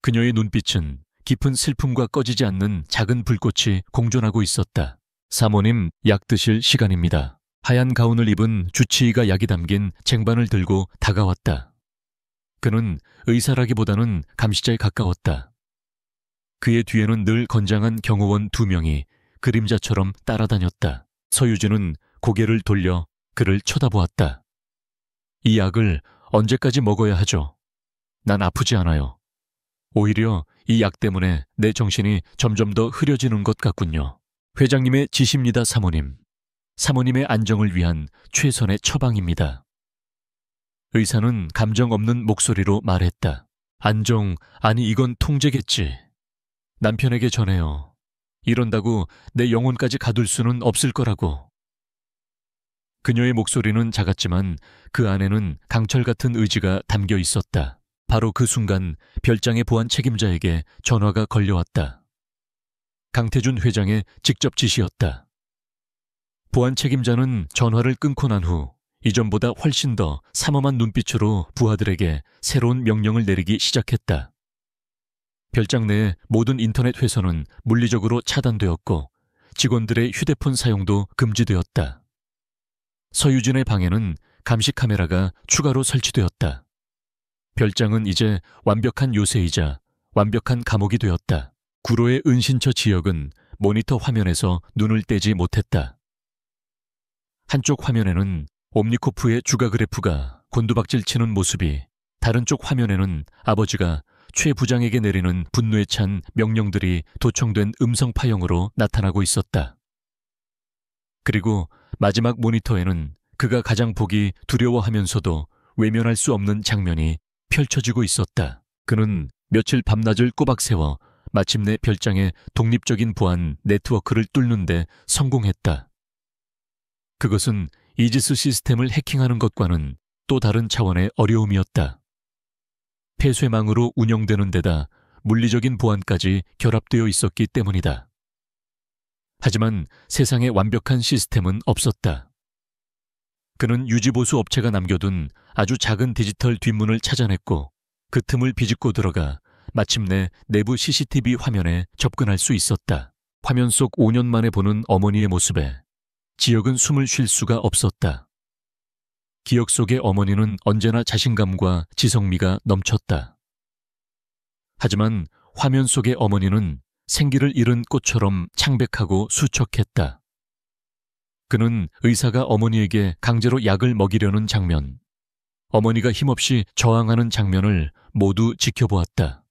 그녀의 눈빛은 깊은 슬픔과 꺼지지 않는 작은 불꽃이 공존하고 있었다. 사모님, 약 드실 시간입니다. 하얀 가운을 입은 주치의가 약이 담긴 쟁반을 들고 다가왔다. 그는 의사라기보다는 감시자에 가까웠다. 그의 뒤에는 늘 건장한 경호원 2명이 그림자처럼 따라다녔다. 서유진은 고개를 돌려 그를 쳐다보았다. 이 약을 언제까지 먹어야 하죠? 난 아프지 않아요. 오히려 이 약 때문에 내 정신이 점점 더 흐려지는 것 같군요. 회장님의 지시입니다, 사모님. 사모님의 안정을 위한 최선의 처방입니다. 의사는 감정 없는 목소리로 말했다. 안정, 아니 이건 통제겠지. 남편에게 전해요. 이런다고 내 영혼까지 가둘 수는 없을 거라고. 그녀의 목소리는 작았지만 그 안에는 강철 같은 의지가 담겨 있었다. 바로 그 순간 별장의 보안 책임자에게 전화가 걸려왔다. 강태준 회장의 직접 지시였다. 보안 책임자는 전화를 끊고 난 후 이전보다 훨씬 더 삼엄한 눈빛으로 부하들에게 새로운 명령을 내리기 시작했다. 별장 내의 모든 인터넷 회선은 물리적으로 차단되었고 직원들의 휴대폰 사용도 금지되었다. 서유진의 방에는 감시 카메라가 추가로 설치되었다. 별장은 이제 완벽한 요새이자 완벽한 감옥이 되었다. 구로의 은신처 지역은 모니터 화면에서 눈을 떼지 못했다. 한쪽 화면에는 옴니코프의 주가 그래프가 곤두박질 치는 모습이, 다른 쪽 화면에는 아버지가 최 부장에게 내리는 분노에 찬 명령들이 도청된 음성 파형으로 나타나고 있었다. 그리고 마지막 모니터에는 그가 가장 보기 두려워하면서도 외면할 수 없는 장면이 펼쳐지고 있었다. 그는 며칠 밤낮을 꼬박 세워 마침내 별장의 독립적인 보안 네트워크를 뚫는 데 성공했다. 그것은 이지스 시스템을 해킹하는 것과는 또 다른 차원의 어려움이었다. 폐쇄망으로 운영되는 데다 물리적인 보안까지 결합되어 있었기 때문이다. 하지만 세상에 완벽한 시스템은 없었다. 그는 유지보수 업체가 남겨둔 아주 작은 디지털 뒷문을 찾아냈고 그 틈을 비집고 들어가 마침내 내부 CCTV 화면에 접근할 수 있었다. 화면 속 5년 만에 보는 어머니의 모습에 지역은 숨을 쉴 수가 없었다. 기억 속의 어머니는 언제나 자신감과 지성미가 넘쳤다. 하지만 화면 속의 어머니는 생기를 잃은 꽃처럼 창백하고 수척했다. 그는 의사가 어머니에게 강제로 약을 먹이려는 장면, 어머니가 힘없이 저항하는 장면을 모두 지켜보았다.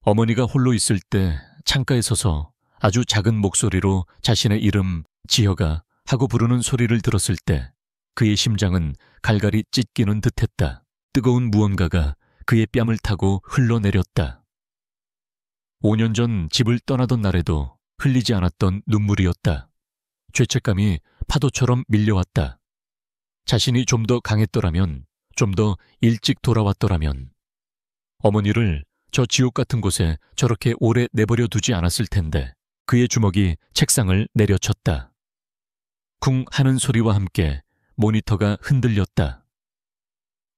어머니가 홀로 있을 때 창가에 서서 아주 작은 목소리로 자신의 이름 지혁아 하고 부르는 소리를 들었을 때 그의 심장은 갈갈이 찢기는 듯했다. 뜨거운 무언가가 그의 뺨을 타고 흘러내렸다. 5년 전 집을 떠나던 날에도 흘리지 않았던 눈물이었다. 죄책감이 파도처럼 밀려왔다. 자신이 좀 더 강했더라면, 좀 더 일찍 돌아왔더라면, 어머니를 저 지옥 같은 곳에 저렇게 오래 내버려 두지 않았을 텐데. 그의 주먹이 책상을 내려쳤다. 쿵 하는 소리와 함께 모니터가 흔들렸다.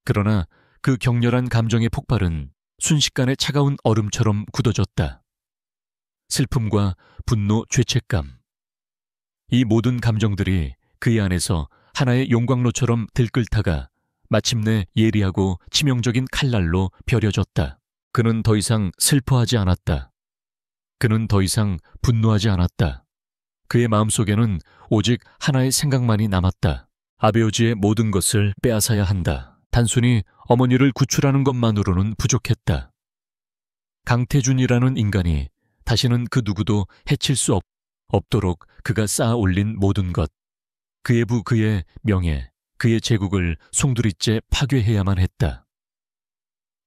그러나 그 격렬한 감정의 폭발은 순식간에 차가운 얼음처럼 굳어졌다. 슬픔과 분노, 죄책감. 이 모든 감정들이 그의 안에서 하나의 용광로처럼 들끓다가 마침내 예리하고 치명적인 칼날로 벼려졌다. 그는 더 이상 슬퍼하지 않았다. 그는 더 이상 분노하지 않았다. 그의 마음속에는 오직 하나의 생각만이 남았다. 아베오지의 모든 것을 빼앗아야 한다. 단순히 어머니를 구출하는 것만으로는 부족했다. 강태준이라는 인간이 다시는 그 누구도 해칠 수 없도록 그가 쌓아 올린 모든 것, 그의 부, 그의 명예, 그의 제국을 송두리째 파괴해야만 했다.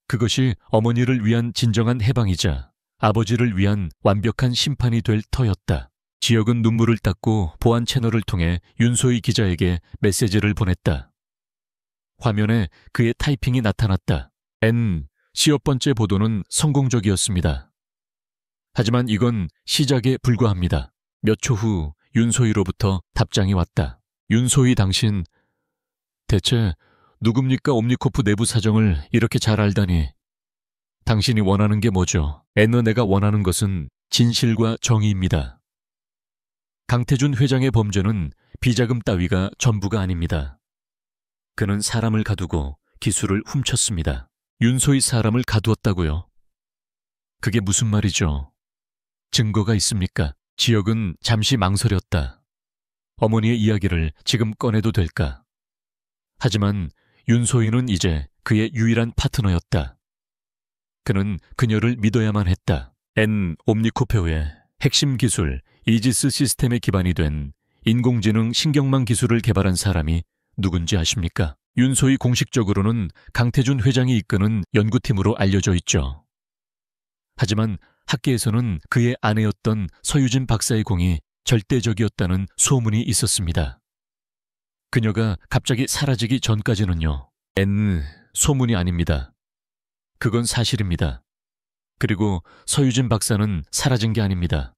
그것이 어머니를 위한 진정한 해방이자 아버지를 위한 완벽한 심판이 될 터였다. 지혁은 눈물을 닦고 보안 채널을 통해 윤소희 기자에게 메시지를 보냈다. 화면에 그의 타이핑이 나타났다. 시업 번째 보도는 성공적이었습니다. 하지만 이건 시작에 불과합니다. 몇 초 후 윤소희로부터 답장이 왔다. 윤소희 당신, 대체 누굽니까? 옴니코프 내부 사정을 이렇게 잘 알다니. 당신이 원하는 게 뭐죠? 내가 원하는 것은 진실과 정의입니다. 강태준 회장의 범죄는 비자금 따위가 전부가 아닙니다. 그는 사람을 가두고 기술을 훔쳤습니다. 윤소희 사람을 가두었다고요? 그게 무슨 말이죠? 증거가 있습니까? 지혁은 잠시 망설였다. 어머니의 이야기를 지금 꺼내도 될까? 하지만 윤소희는 이제 그의 유일한 파트너였다. 그는 그녀를 믿어야만 했다. 옴니코페오의 핵심 기술 이지스 시스템에 기반이 된 인공지능 신경망 기술을 개발한 사람이 누군지 아십니까? 윤소희 공식적으로는 강태준 회장이 이끄는 연구팀으로 알려져 있죠. 하지만 학계에서는 그의 아내였던 서유진 박사의 공이 절대적이었다는 소문이 있었습니다. 그녀가 갑자기 사라지기 전까지는요. 소문이 아닙니다. 그건 사실입니다. 그리고 서유진 박사는 사라진 게 아닙니다.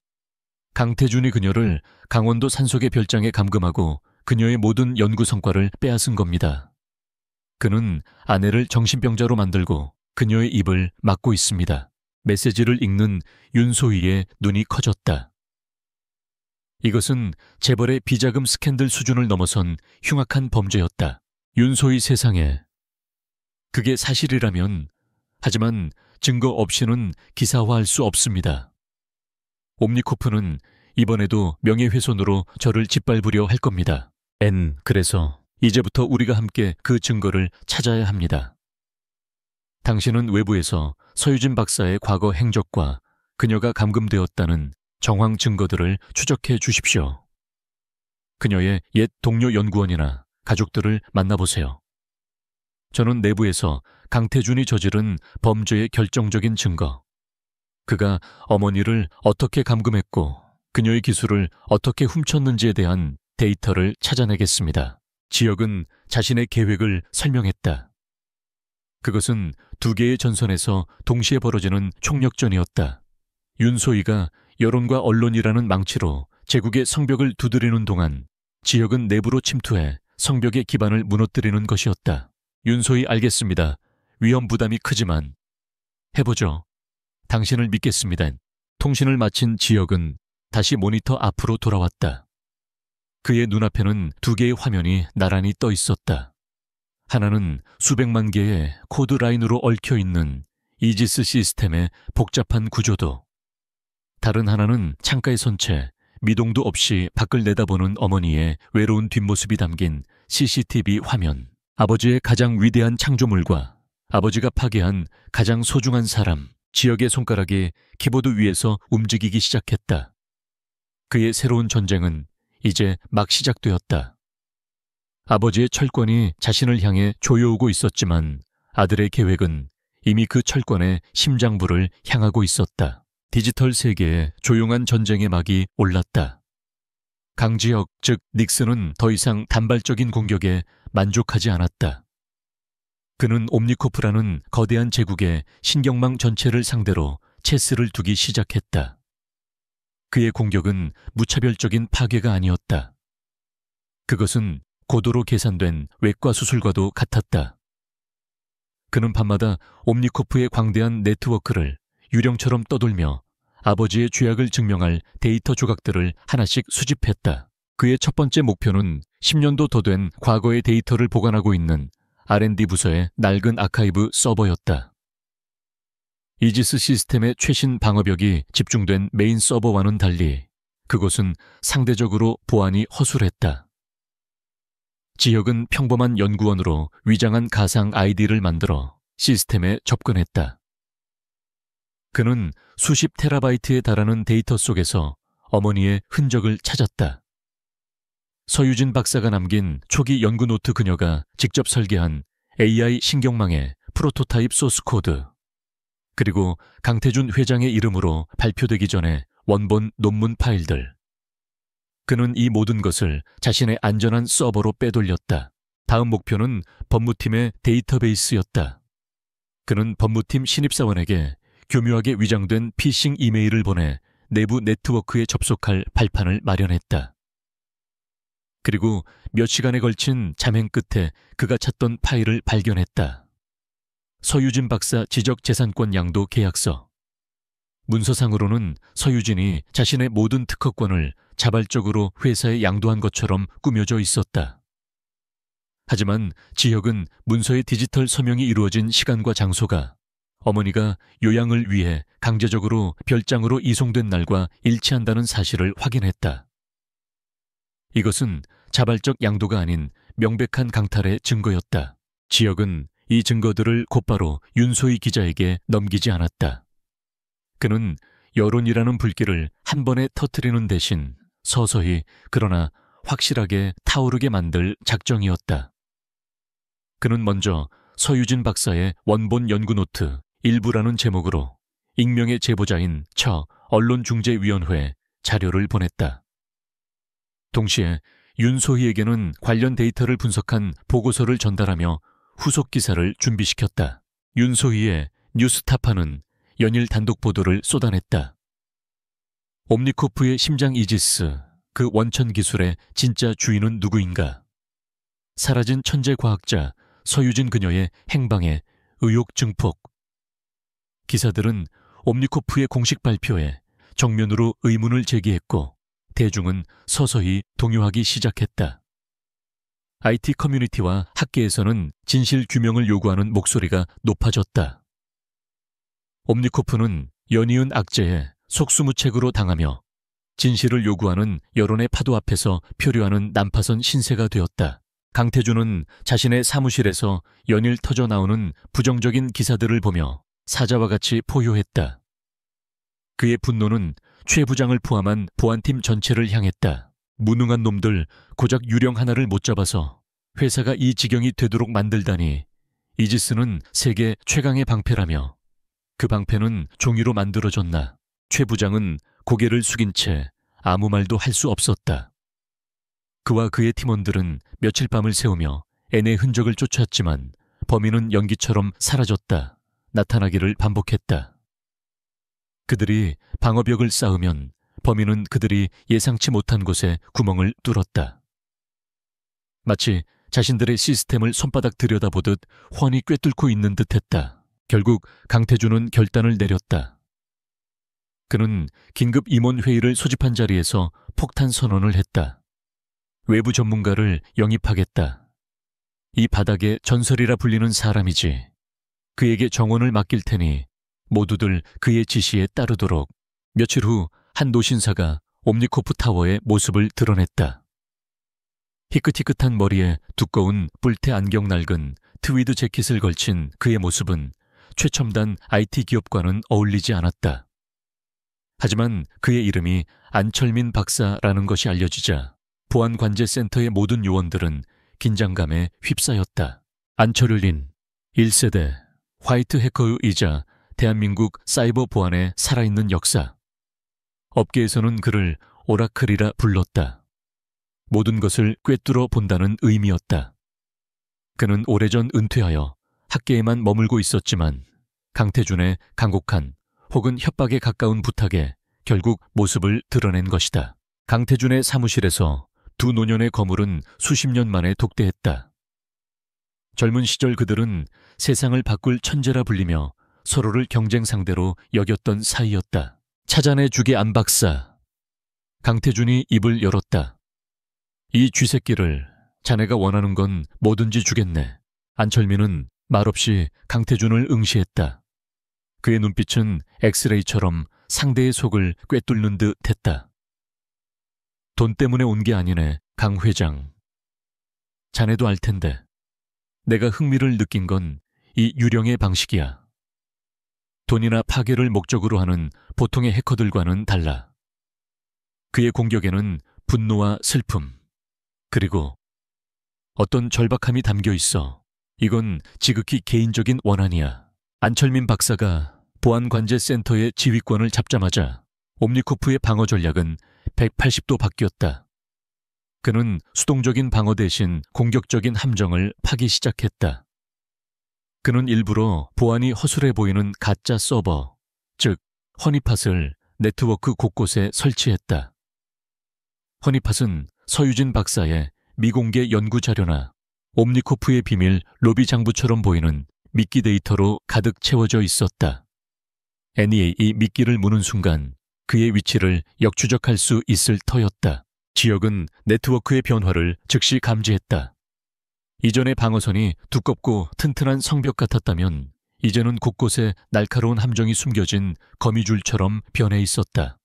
강태준이 그녀를 강원도 산속의 별장에 감금하고 그녀의 모든 연구 성과를 빼앗은 겁니다. 그는 아내를 정신병자로 만들고 그녀의 입을 막고 있습니다. 메시지를 읽는 윤소희의 눈이 커졌다. 이것은 재벌의 비자금 스캔들 수준을 넘어선 흉악한 범죄였다. 윤소희 세상에. 그게 사실이라면, 하지만 증거 없이는 기사화할 수 없습니다. 옴니코프는 이번에도 명예훼손으로 저를 짓밟으려 할 겁니다. 그래서 이제부터 우리가 함께 그 증거를 찾아야 합니다. 당신은 외부에서 서유진 박사의 과거 행적과 그녀가 감금되었다는 정황 증거들을 추적해 주십시오. 그녀의 옛 동료 연구원이나 가족들을 만나보세요. 저는 내부에서 강태준이 저지른 범죄의 결정적인 증거, 그가 어머니를 어떻게 감금했고 그녀의 기술을 어떻게 훔쳤는지에 대한 데이터를 찾아내겠습니다. 지혁은 자신의 계획을 설명했다. 그것은 두 개의 전선에서 동시에 벌어지는 총력전이었다. 윤소희가 여론과 언론이라는 망치로 제국의 성벽을 두드리는 동안 지혁은 내부로 침투해 성벽의 기반을 무너뜨리는 것이었다. 윤소희 알겠습니다. 위험 부담이 크지만 해보죠. 당신을 믿겠습니다. 통신을 마친 지혁은 다시 모니터 앞으로 돌아왔다. 그의 눈앞에는 두 개의 화면이 나란히 떠 있었다. 하나는 수백만 개의 코드 라인으로 얽혀 있는 이지스 시스템의 복잡한 구조도, 다른 하나는 창가에 선 채 미동도 없이 밖을 내다보는 어머니의 외로운 뒷모습이 담긴 CCTV 화면. 아버지의 가장 위대한 창조물과 아버지가 파괴한 가장 소중한 사람, 지역의 손가락이 키보드 위에서 움직이기 시작했다. 그의 새로운 전쟁은 이제 막 시작되었다. 아버지의 철권이 자신을 향해 조여오고 있었지만 아들의 계획은 이미 그 철권의 심장부를 향하고 있었다. 디지털 세계에 조용한 전쟁의 막이 올랐다. 강지혁, 즉 닉슨은 더 이상 단발적인 공격에 만족하지 않았다. 그는 옴니코프라는 거대한 제국의 신경망 전체를 상대로 체스를 두기 시작했다. 그의 공격은 무차별적인 파괴가 아니었다. 그것은 고도로 계산된 외과 수술과도 같았다. 그는 밤마다 옴니코프의 광대한 네트워크를 유령처럼 떠돌며 아버지의 죄악을 증명할 데이터 조각들을 하나씩 수집했다. 그의 첫 번째 목표는 10년도 더 된 과거의 데이터를 보관하고 있는 R&D 부서의 낡은 아카이브 서버였다. 이지스 시스템의 최신 방어벽이 집중된 메인 서버와는 달리 그곳은 상대적으로 보안이 허술했다. 지혁은 평범한 연구원으로 위장한 가상 아이디를 만들어 시스템에 접근했다. 그는 수십 테라바이트에 달하는 데이터 속에서 어머니의 흔적을 찾았다. 서유진 박사가 남긴 초기 연구 노트 그녀가 직접 설계한 AI 신경망의 프로토타입 소스 코드, 그리고 강태준 회장의 이름으로 발표되기 전에 원본 논문 파일들. 그는 이 모든 것을 자신의 안전한 서버로 빼돌렸다. 다음 목표는 법무팀의 데이터베이스였다. 그는 법무팀 신입사원에게 교묘하게 위장된 피싱 이메일을 보내 내부 네트워크에 접속할 발판을 마련했다. 그리고 몇 시간에 걸친 잠행 끝에 그가 찾던 파일을 발견했다. 서유진 박사 지적재산권 양도 계약서. 문서상으로는 서유진이 자신의 모든 특허권을 자발적으로 회사에 양도한 것처럼 꾸며져 있었다. 하지만 지혁은 문서의 디지털 서명이 이루어진 시간과 장소가 어머니가 요양을 위해 강제적으로 별장으로 이송된 날과 일치한다는 사실을 확인했다. 이것은 자발적 양도가 아닌 명백한 강탈의 증거였다. 지혁은 이 증거들을 곧바로 윤소희 기자에게 넘기지 않았다. 그는 여론이라는 불길을 한 번에 터뜨리는 대신 서서히 그러나 확실하게 타오르게 만들 작정이었다. 그는 먼저 서유진 박사의 원본 연구노트 일부라는 제목으로 익명의 제보자인 처 언론중재위원회에 자료를 보냈다. 동시에 윤소희에게는 관련 데이터를 분석한 보고서를 전달하며 후속 기사를 준비시켰다. 윤소희의 뉴스타파는 연일 단독 보도를 쏟아냈다. 옴니코프의 심장 이지스, 그 원천 기술의 진짜 주인은 누구인가? 사라진 천재 과학자 서유진 그녀의 행방에 의혹 증폭. 기사들은 옴니코프의 공식 발표에 정면으로 의문을 제기했고 대중은 서서히 동요하기 시작했다. IT 커뮤니티와 학계에서는 진실 규명을 요구하는 목소리가 높아졌다. 옴니코프는 연이은 악재에 속수무책으로 당하며 진실을 요구하는 여론의 파도 앞에서 표류하는 난파선 신세가 되었다. 강태준은 자신의 사무실에서 연일 터져 나오는 부정적인 기사들을 보며 사자와 같이 포효했다. 그의 분노는 최 부장을 포함한 보안팀 전체를 향했다. 무능한 놈들, 고작 유령 하나를 못 잡아서 회사가 이 지경이 되도록 만들다니. 이지스는 세계 최강의 방패라며 그 방패는 종이로 만들어졌나. 최 부장은 고개를 숙인 채 아무 말도 할 수 없었다. 그와 그의 팀원들은 며칠 밤을 새우며 N의 흔적을 쫓았지만 범인은 연기처럼 사라졌다. 나타나기를 반복했다. 그들이 방어벽을 쌓으면 범인은 그들이 예상치 못한 곳에 구멍을 뚫었다. 마치 자신들의 시스템을 손바닥 들여다보듯 훤히 꿰뚫고 있는 듯했다. 결국 강태준은 결단을 내렸다. 그는 긴급 임원회의를 소집한 자리에서 폭탄 선언을 했다. 외부 전문가를 영입하겠다. 이 바닥에 전설이라 불리는 사람이지. 그에게 정원을 맡길 테니 모두들 그의 지시에 따르도록. 며칠 후 한 노신사가 옴니코프 타워의 모습을 드러냈다. 희끗희끗한 머리에 두꺼운 뿔테 안경 낡은 트위드 재킷을 걸친 그의 모습은 최첨단 IT 기업과는 어울리지 않았다. 하지만 그의 이름이 안철민 박사라는 것이 알려지자 보안관제센터의 모든 요원들은 긴장감에 휩싸였다. 안철린, 1세대 화이트 해커이자 대한민국 사이버 보안의 살아있는 역사. 업계에서는 그를 오라클이라 불렀다. 모든 것을 꿰뚫어 본다는 의미였다. 그는 오래전 은퇴하여 학계에만 머물고 있었지만 강태준의 간곡한 혹은 협박에 가까운 부탁에 결국 모습을 드러낸 것이다. 강태준의 사무실에서 두 노년의 거물은 수십 년 만에 독대했다. 젊은 시절 그들은 세상을 바꿀 천재라 불리며 서로를 경쟁 상대로 여겼던 사이였다. 찾아내주게 안 박사. 강태준이 입을 열었다. 이 쥐새끼를 자네가 원하는 건 뭐든지 주겠네. 안철민은 말없이 강태준을 응시했다. 그의 눈빛은 엑스레이처럼 상대의 속을 꿰뚫는 듯 했다. 돈 때문에 온 게 아니네, 강 회장. 자네도 알 텐데. 내가 흥미를 느낀 건 이 유령의 방식이야. 돈이나 파괴를 목적으로 하는 보통의 해커들과는 달라. 그의 공격에는 분노와 슬픔, 그리고 어떤 절박함이 담겨 있어. 이건 지극히 개인적인 원한이야. 안철민 박사가 보안관제센터의 지휘권을 잡자마자 옴니코프의 방어 전략은 180도 바뀌었다. 그는 수동적인 방어 대신 공격적인 함정을 파기 시작했다. 그는 일부러 보안이 허술해 보이는 가짜 서버, 즉 허니팟을 네트워크 곳곳에 설치했다. 허니팟은 서유진 박사의 미공개 연구 자료나 옴니코프의 비밀 로비 장부처럼 보이는 미끼 데이터로 가득 채워져 있었다. NEA 미끼를 무는 순간 그의 위치를 역추적할 수 있을 터였다. 지역은 네트워크의 변화를 즉시 감지했다. 이전의 방어선이 두껍고 튼튼한 성벽 같았다면 이제는 곳곳에 날카로운 함정이 숨겨진 거미줄처럼 변해 있었다.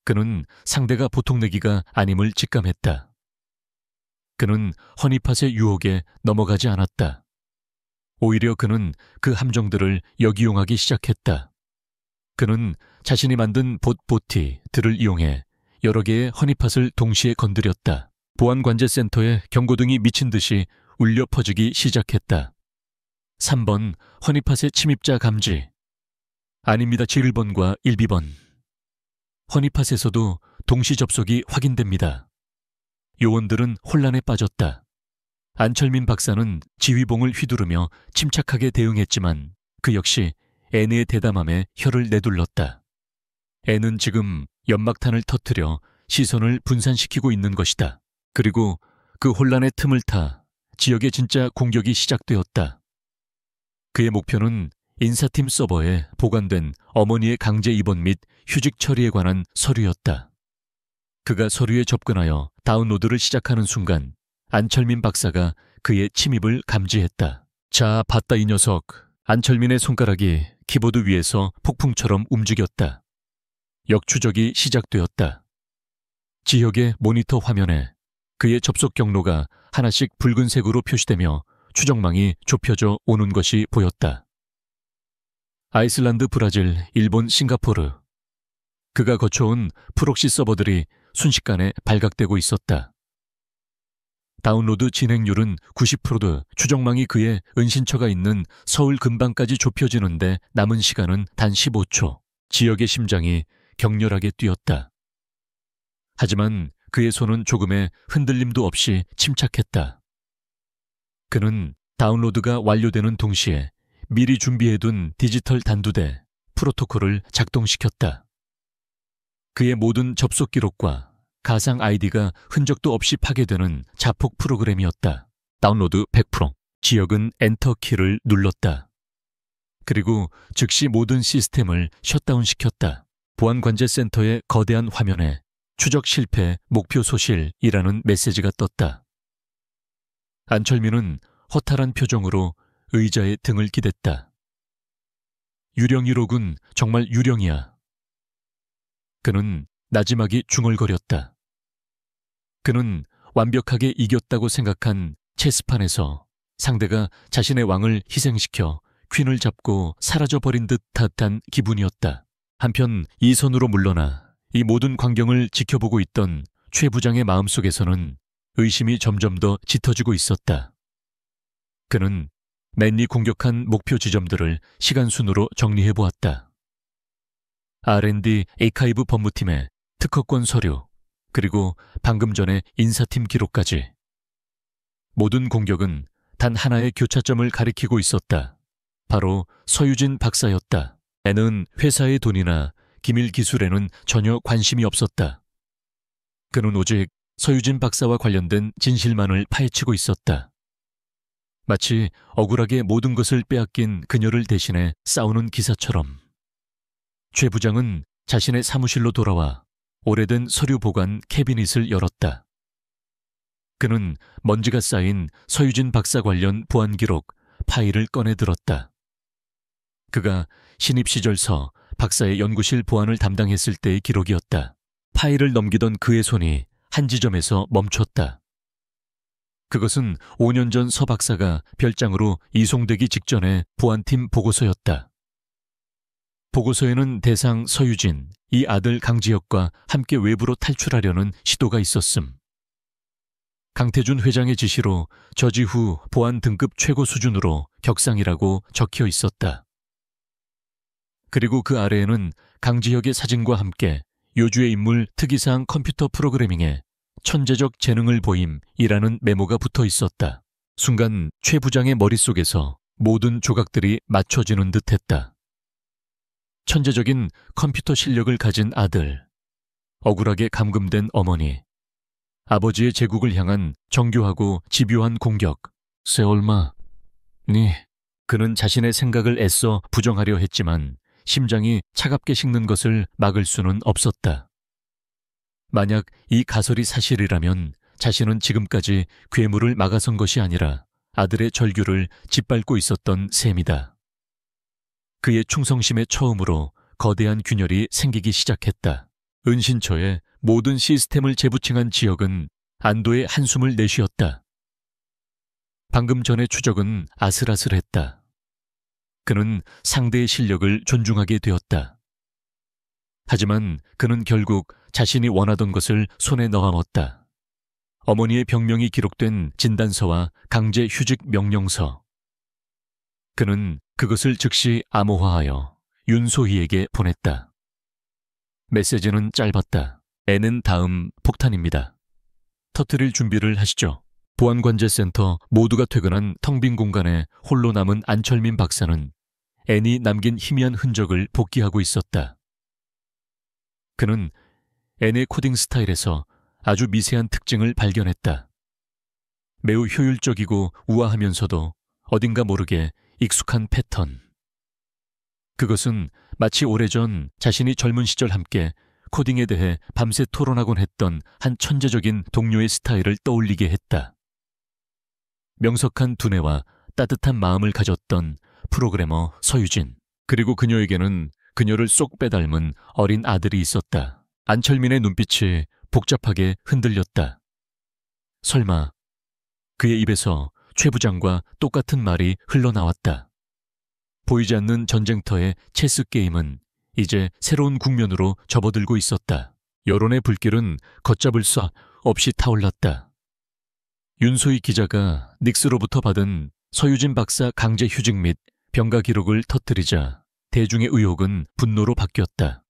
그는 상대가 보통 내기가 아님을 직감했다. 그는 허니팟의 유혹에 넘어가지 않았다. 오히려 그는 그 함정들을 역이용하기 시작했다. 그는 자신이 만든 보티들을 이용해 여러 개의 허니팟을 동시에 건드렸다. 보안관제센터에 경고등이 미친 듯이 울려 퍼지기 시작했다. 3번 허니팟의 침입자 감지. 아닙니다. 7번과 1비번. 허니팟에서도 동시 접속이 확인됩니다. 요원들은 혼란에 빠졌다. 안철민 박사는 지휘봉을 휘두르며 침착하게 대응했지만 그 역시 앤의 대담함에 혀를 내둘렀다. 앤은 지금 연막탄을 터뜨려 시선을 분산시키고 있는 것이다. 그리고 그 혼란의 틈을 타 지역의 진짜 공격이 시작되었다. 그의 목표는 인사팀 서버에 보관된 어머니의 강제 입원 및 휴직 처리에 관한 서류였다. 그가 서류에 접근하여 다운로드를 시작하는 순간 안철민 박사가 그의 침입을 감지했다. 자, 봤다 이 녀석. 안철민의 손가락이 키보드 위에서 폭풍처럼 움직였다. 역추적이 시작되었다. 지역의 모니터 화면에 그의 접속 경로가 하나씩 붉은색으로 표시되며 추적망이 좁혀져 오는 것이 보였다. 아이슬란드, 브라질, 일본, 싱가포르. 그가 거쳐온 프록시 서버들이 순식간에 발각되고 있었다. 다운로드 진행률은 90%도 추적망이 그의 은신처가 있는 서울 근방까지 좁혀지는데 남은 시간은 단 15초. 지역의 심장이 격렬하게 뛰었다. 하지만 그의 손은 조금의 흔들림도 없이 침착했다. 그는 다운로드가 완료되는 동시에 미리 준비해둔 디지털 단두대, 프로토콜을 작동시켰다. 그의 모든 접속 기록과 가상 아이디가 흔적도 없이 파괴되는 자폭 프로그램이었다. 다운로드 100%. 지역은 엔터 키를 눌렀다. 그리고 즉시 모든 시스템을 셧다운시켰다. 보안관제센터의 거대한 화면에 추적 실패, 목표 소실이라는 메시지가 떴다. 안철민은 허탈한 표정으로 의자에 등을 기댔다. 유령이로군, 정말 유령이야. 그는 나지막이 중얼거렸다. 그는 완벽하게 이겼다고 생각한 체스판에서 상대가 자신의 왕을 희생시켜 퀸을 잡고 사라져버린 듯한 기분이었다. 한편 이 선으로 물러나 이 모든 광경을 지켜보고 있던 최 부장의 마음속에서는 의심이 점점 더 짙어지고 있었다. 그는 맨니 공격한 목표 지점들을 시간순으로 정리해보았다. R&D 에이카이브 법무팀의 특허권 서류, 그리고 방금 전에 인사팀 기록까지. 모든 공격은 단 하나의 교차점을 가리키고 있었다. 바로 서유진 박사였다. 애는 회사의 돈이나 기밀 기술에는 전혀 관심이 없었다. 그는 오직 서유진 박사와 관련된 진실만을 파헤치고 있었다. 마치 억울하게 모든 것을 빼앗긴 그녀를 대신해 싸우는 기사처럼. 최 부장은 자신의 사무실로 돌아와 오래된 서류 보관 캐비닛을 열었다. 그는 먼지가 쌓인 서유진 박사 관련 보안 기록 파일을 꺼내 들었다. 그가 신입 시절서 박사의 연구실 보안을 담당했을 때의 기록이었다. 파일을 넘기던 그의 손이 한 지점에서 멈췄다. 그것은 5년 전 서 박사가 별장으로 이송되기 직전의 보안팀 보고서였다. 보고서에는 대상 서유진, 이 아들 강지혁과 함께 외부로 탈출하려는 시도가 있었음. 강태준 회장의 지시로 저지 후 보안 등급 최고 수준으로 격상이라고 적혀 있었다. 그리고 그 아래에는 강지혁의 사진과 함께 요주의 인물 특이사항 컴퓨터 프로그래밍에 천재적 재능을 보임이라는 메모가 붙어 있었다. 순간 최 부장의 머릿속에서 모든 조각들이 맞춰지는 듯했다. 천재적인 컴퓨터 실력을 가진 아들, 억울하게 감금된 어머니, 아버지의 제국을 향한 정교하고 집요한 공격. 세월마, 그는 자신의 생각을 애써 부정하려 했지만 심장이 차갑게 식는 것을 막을 수는 없었다. 만약 이 가설이 사실이라면 자신은 지금까지 괴물을 막아선 것이 아니라 아들의 절규를 짓밟고 있었던 셈이다. 그의 충성심의 처음으로 거대한 균열이 생기기 시작했다. 은신처에 모든 시스템을 재부팅한 지역은 안도의 한숨을 내쉬었다. 방금 전의 추적은 아슬아슬했다. 그는 상대의 실력을 존중하게 되었다. 하지만 그는 결국 자신이 원하던 것을 손에 넣어먹었다. 어머니의 병명이 기록된 진단서와 강제 휴직 명령서. 그는 그것을 즉시 암호화하여 윤소희에게 보냈다. 메시지는 짧았다. 애는 다음 폭탄입니다. 터뜨릴 준비를 하시죠. 보안관제센터 모두가 퇴근한 텅 빈 공간에 홀로 남은 안철민 박사는 앤이 남긴 희미한 흔적을 복기하고 있었다. 그는 앤의 코딩 스타일에서 아주 미세한 특징을 발견했다. 매우 효율적이고 우아하면서도 어딘가 모르게 익숙한 패턴. 그것은 마치 오래전 자신이 젊은 시절 함께 코딩에 대해 밤새 토론하곤 했던 한 천재적인 동료의 스타일을 떠올리게 했다. 명석한 두뇌와 따뜻한 마음을 가졌던 프로그래머 서유진, 그리고 그녀에게는 그녀를 쏙 빼닮은 어린 아들이 있었다. 안철민의 눈빛이 복잡하게 흔들렸다. 설마 그의 입에서 최 부장과 똑같은 말이 흘러나왔다. 보이지 않는 전쟁터의 체스 게임은 이제 새로운 국면으로 접어들고 있었다. 여론의 불길은 걷잡을 수 없이 타올랐다. 윤소희 기자가 닉스로부터 받은 서유진 박사 강제 휴직 및 병가 기록을 터뜨리자 대중의 의혹은 분노로 바뀌었다.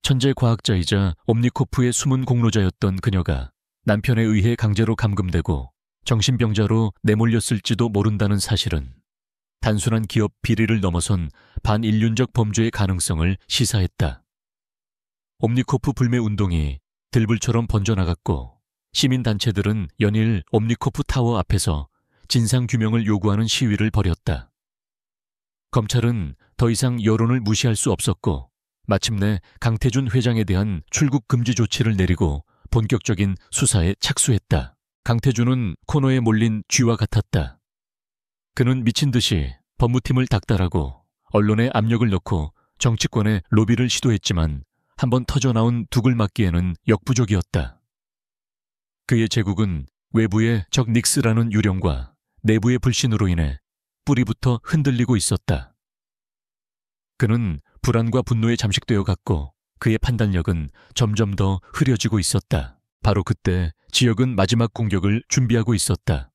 천재 과학자이자 옴니코프의 숨은 공로자였던 그녀가 남편에 의해 강제로 감금되고 정신병자로 내몰렸을지도 모른다는 사실은 단순한 기업 비리를 넘어선 반인륜적 범죄의 가능성을 시사했다. 옴니코프 불매 운동이 들불처럼 번져나갔고 시민단체들은 연일 옴니코프 타워 앞에서 진상규명을 요구하는 시위를 벌였다. 검찰은 더 이상 여론을 무시할 수 없었고 마침내 강태준 회장에 대한 출국 금지 조치를 내리고 본격적인 수사에 착수했다. 강태준은 코너에 몰린 쥐와 같았다. 그는 미친 듯이 법무팀을 닥달하고 언론에 압력을 넣고 정치권에 로비를 시도했지만 한번 터져나온 둑을 막기에는 역부족이었다. 그의 제국은 외부의 적 닉스라는 유령과 내부의 불신으로 인해 뿌리부터 흔들리고 있었다. 그는 불안과 분노에 잠식되어 갔고 그의 판단력은 점점 더 흐려지고 있었다. 바로 그때 지역은 마지막 공격을 준비하고 있었다.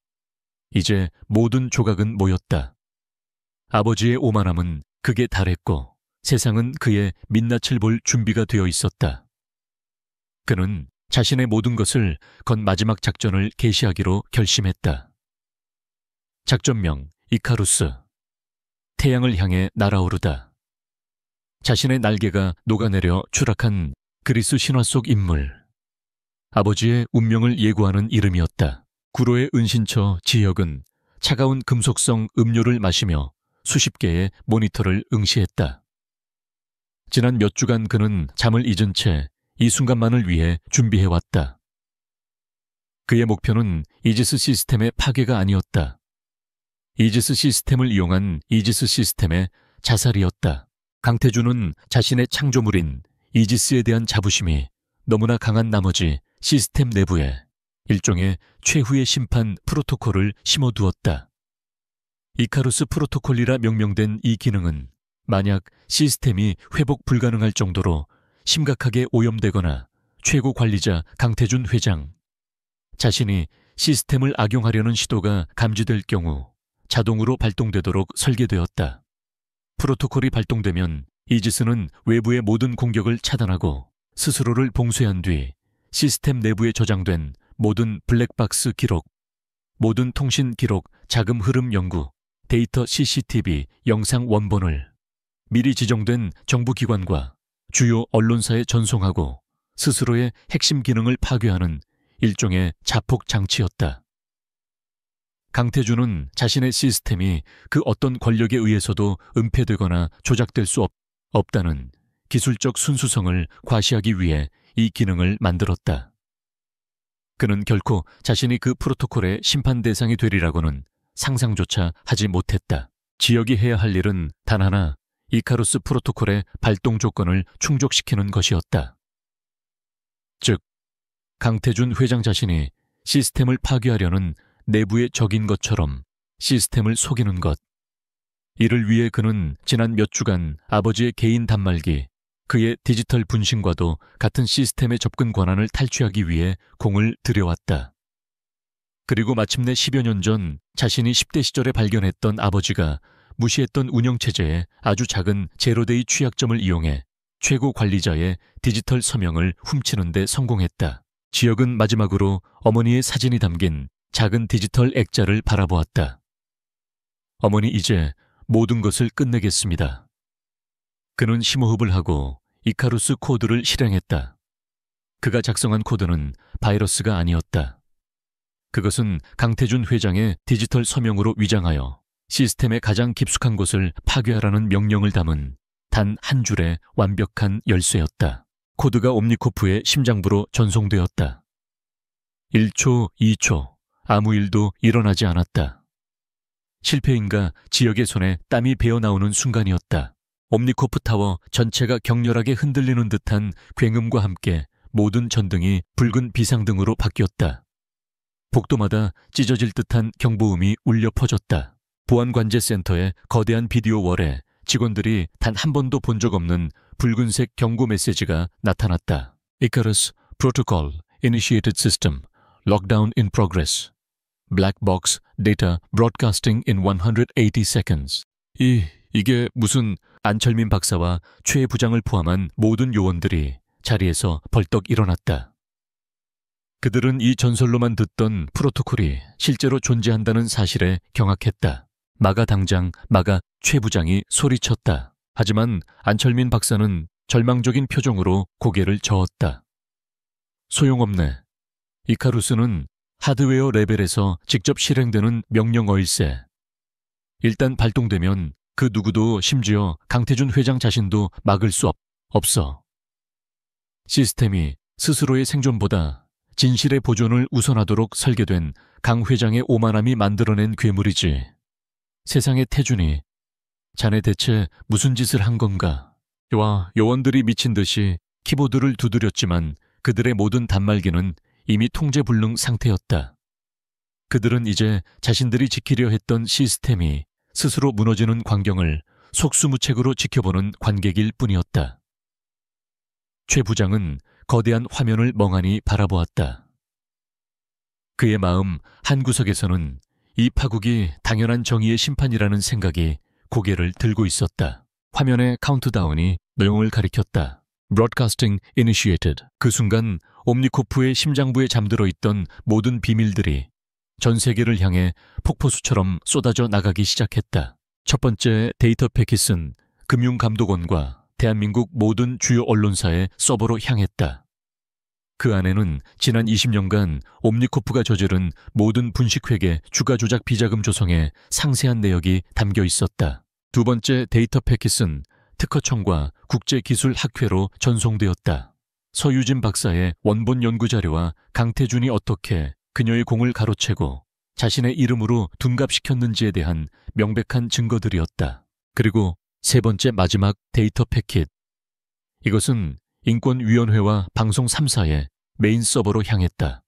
이제 모든 조각은 모였다. 아버지의 오만함은 극에 달했고 세상은 그의 민낯을 볼 준비가 되어 있었다. 그는 자신의 모든 것을 건 마지막 작전을 개시하기로 결심했다. 작전명 이카루스. 태양을 향해 날아오르다. 자신의 날개가 녹아내려 추락한 그리스 신화 속 인물. 아버지의 운명을 예고하는 이름이었다. 구로의 은신처 지역은 차가운 금속성 음료를 마시며 수십 개의 모니터를 응시했다. 지난 몇 주간 그는 잠을 잊은 채 이 순간만을 위해 준비해왔다. 그의 목표는 이지스 시스템의 파괴가 아니었다. 이지스 시스템을 이용한 이지스 시스템의 자살이었다. 강태준은 자신의 창조물인 이지스에 대한 자부심이 너무나 강한 나머지 시스템 내부에 일종의 최후의 심판 프로토콜을 심어두었다. 이카루스 프로토콜이라 명명된 이 기능은 만약 시스템이 회복 불가능할 정도로 심각하게 오염되거나 최고 관리자 강태준 회장 자신이 시스템을 악용하려는 시도가 감지될 경우 자동으로 발동되도록 설계되었다. 프로토콜이 발동되면 이지스는 외부의 모든 공격을 차단하고 스스로를 봉쇄한 뒤 시스템 내부에 저장된 모든 블랙박스 기록, 모든 통신 기록, 자금 흐름 연구, 데이터 CCTV 영상 원본을 미리 지정된 정부기관과 주요 언론사에 전송하고 스스로의 핵심 기능을 파괴하는 일종의 자폭 장치였다. 강태준은 자신의 시스템이 그 어떤 권력에 의해서도 은폐되거나 조작될 수 없다는 기술적 순수성을 과시하기 위해 이 기능을 만들었다. 그는 결코 자신이 그 프로토콜의 심판 대상이 되리라고는 상상조차 하지 못했다. 지역이 해야 할 일은 단 하나, 이카루스 프로토콜의 발동 조건을 충족시키는 것이었다. 즉, 강태준 회장 자신이 시스템을 파괴하려는 내부의 적인 것처럼 시스템을 속이는 것. 이를 위해 그는 지난 몇 주간 아버지의 개인 단말기, 그의 디지털 분신과도 같은 시스템의 접근 권한을 탈취하기 위해 공을 들여왔다. 그리고 마침내 10여 년 전 자신이 10대 시절에 발견했던 아버지가 무시했던 운영체제의 아주 작은 제로데이 취약점을 이용해 최고 관리자의 디지털 서명을 훔치는 데 성공했다. 지역은 마지막으로 어머니의 사진이 담긴 작은 디지털 액자를 바라보았다. 어머니 이제 모든 것을 끝내겠습니다. 그는 심호흡을 하고 이카루스 코드를 실행했다. 그가 작성한 코드는 바이러스가 아니었다. 그것은 강태준 회장의 디지털 서명으로 위장하여 시스템의 가장 깊숙한 곳을 파괴하라는 명령을 담은 단 한 줄의 완벽한 열쇠였다. 코드가 옴니코프의 심장부로 전송되었다. 1초, 2초, 아무 일도 일어나지 않았다. 실패인가 지역의 손에 땀이 배어나오는 순간이었다. 옴니코프 타워 전체가 격렬하게 흔들리는 듯한 굉음과 함께 모든 전등이 붉은 비상등으로 바뀌었다. 복도마다 찢어질 듯한 경보음이 울려 퍼졌다. 보안관제센터의 거대한 비디오 월에 직원들이 단 한 번도 본 적 없는 붉은색 경고 메시지가 나타났다. Icarus Protocol Initiated System Lockdown in Progress Black Box Data Broadcasting in 180 Seconds. 이게 무슨 안철민 박사와 최 부장을 포함한 모든 요원들이 자리에서 벌떡 일어났다. 그들은 이 전설로만 듣던 프로토콜이 실제로 존재한다는 사실에 경악했다. 마가 당장, 마가 최 부장이 소리쳤다. 하지만 안철민 박사는 절망적인 표정으로 고개를 저었다. 소용없네. 이카루스는 하드웨어 레벨에서 직접 실행되는 명령어일세. 일단 발동되면 그 누구도 심지어 강태준 회장 자신도 막을 수 없어. 시스템이 스스로의 생존보다 진실의 보존을 우선하도록 설계된 강 회장의 오만함이 만들어낸 괴물이지. 세상의 태준이, 자네 대체 무슨 짓을 한 건가? 요원들이 미친 듯이 키보드를 두드렸지만 그들의 모든 단말기는 이미 통제불능 상태였다. 그들은 이제 자신들이 지키려 했던 시스템이 스스로 무너지는 광경을 속수무책으로 지켜보는 관객일 뿐이었다. 최 부장은 거대한 화면을 멍하니 바라보았다. 그의 마음 한구석에서는 이 파국이 당연한 정의의 심판이라는 생각이 고개를 들고 있었다. 화면의 카운트다운이 내용을 가리켰다. Broadcasting initiated. 그 순간 옴니코프의 심장부에 잠들어 있던 모든 비밀들이 전 세계를 향해 폭포수처럼 쏟아져 나가기 시작했다. 첫 번째 데이터 패킷은 금융감독원과 대한민국 모든 주요 언론사의 서버로 향했다. 그 안에는 지난 20년간 옴니코프가 저지른 모든 분식회계 주가 조작 비자금 조성의 상세한 내역이 담겨 있었다. 두 번째 데이터 패킷은 특허청과 국제기술학회로 전송되었다. 서유진 박사의 원본 연구자료와 강태준이 어떻게 그녀의 공을 가로채고 자신의 이름으로 둔갑시켰는지에 대한 명백한 증거들이었다. 그리고 세 번째 마지막 데이터 패킷. 이것은 인권위원회와 방송 3사의 메인 서버로 향했다.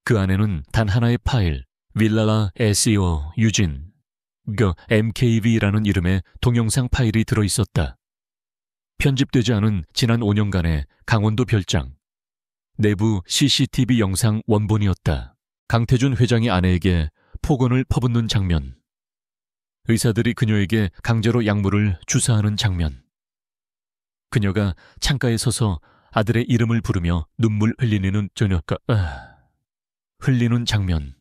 그 안에는 단 하나의 파일, 윌랄라 SEO 유진, MKV라는 이름의 동영상 파일이 들어있었다. 편집되지 않은 지난 5년간의 강원도 별장, 내부 CCTV 영상 원본이었다. 강태준 회장의 아내에게 폭언을 퍼붓는 장면, 의사들이 그녀에게 강제로 약물을 주사하는 장면, 그녀가 창가에 서서 아들의 이름을 부르며 눈물 흘리는 흘리는 장면,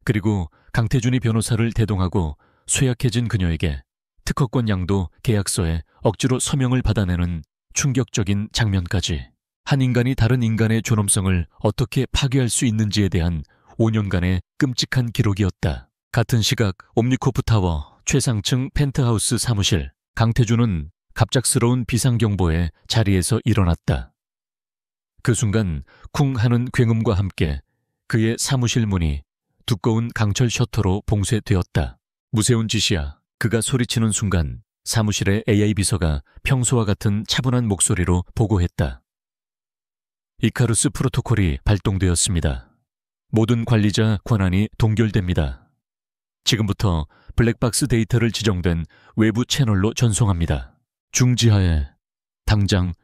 그리고 강태준이 변호사를 대동하고 쇠약해진 그녀에게 특허권 양도 계약서에 억지로 서명을 받아내는 충격적인 장면까지. 한 인간이 다른 인간의 존엄성을 어떻게 파괴할 수 있는지에 대한 5년간의 끔찍한 기록이었다. 같은 시각 옴니코프 타워 최상층 펜트하우스 사무실. 강태준은 갑작스러운 비상경보에 자리에서 일어났다. 그 순간 쿵 하는 굉음과 함께 그의 사무실 문이 두꺼운 강철 셔터로 봉쇄되었다. 무세운 짓이야. 그가 소리치는 순간 사무실의 AI 비서가 평소와 같은 차분한 목소리로 보고했다. 이카루스 프로토콜이 발동되었습니다. 모든 관리자 권한이 동결됩니다. 지금부터 블랙박스 데이터를 지정된 외부 채널로 전송합니다. 중지하에, 당장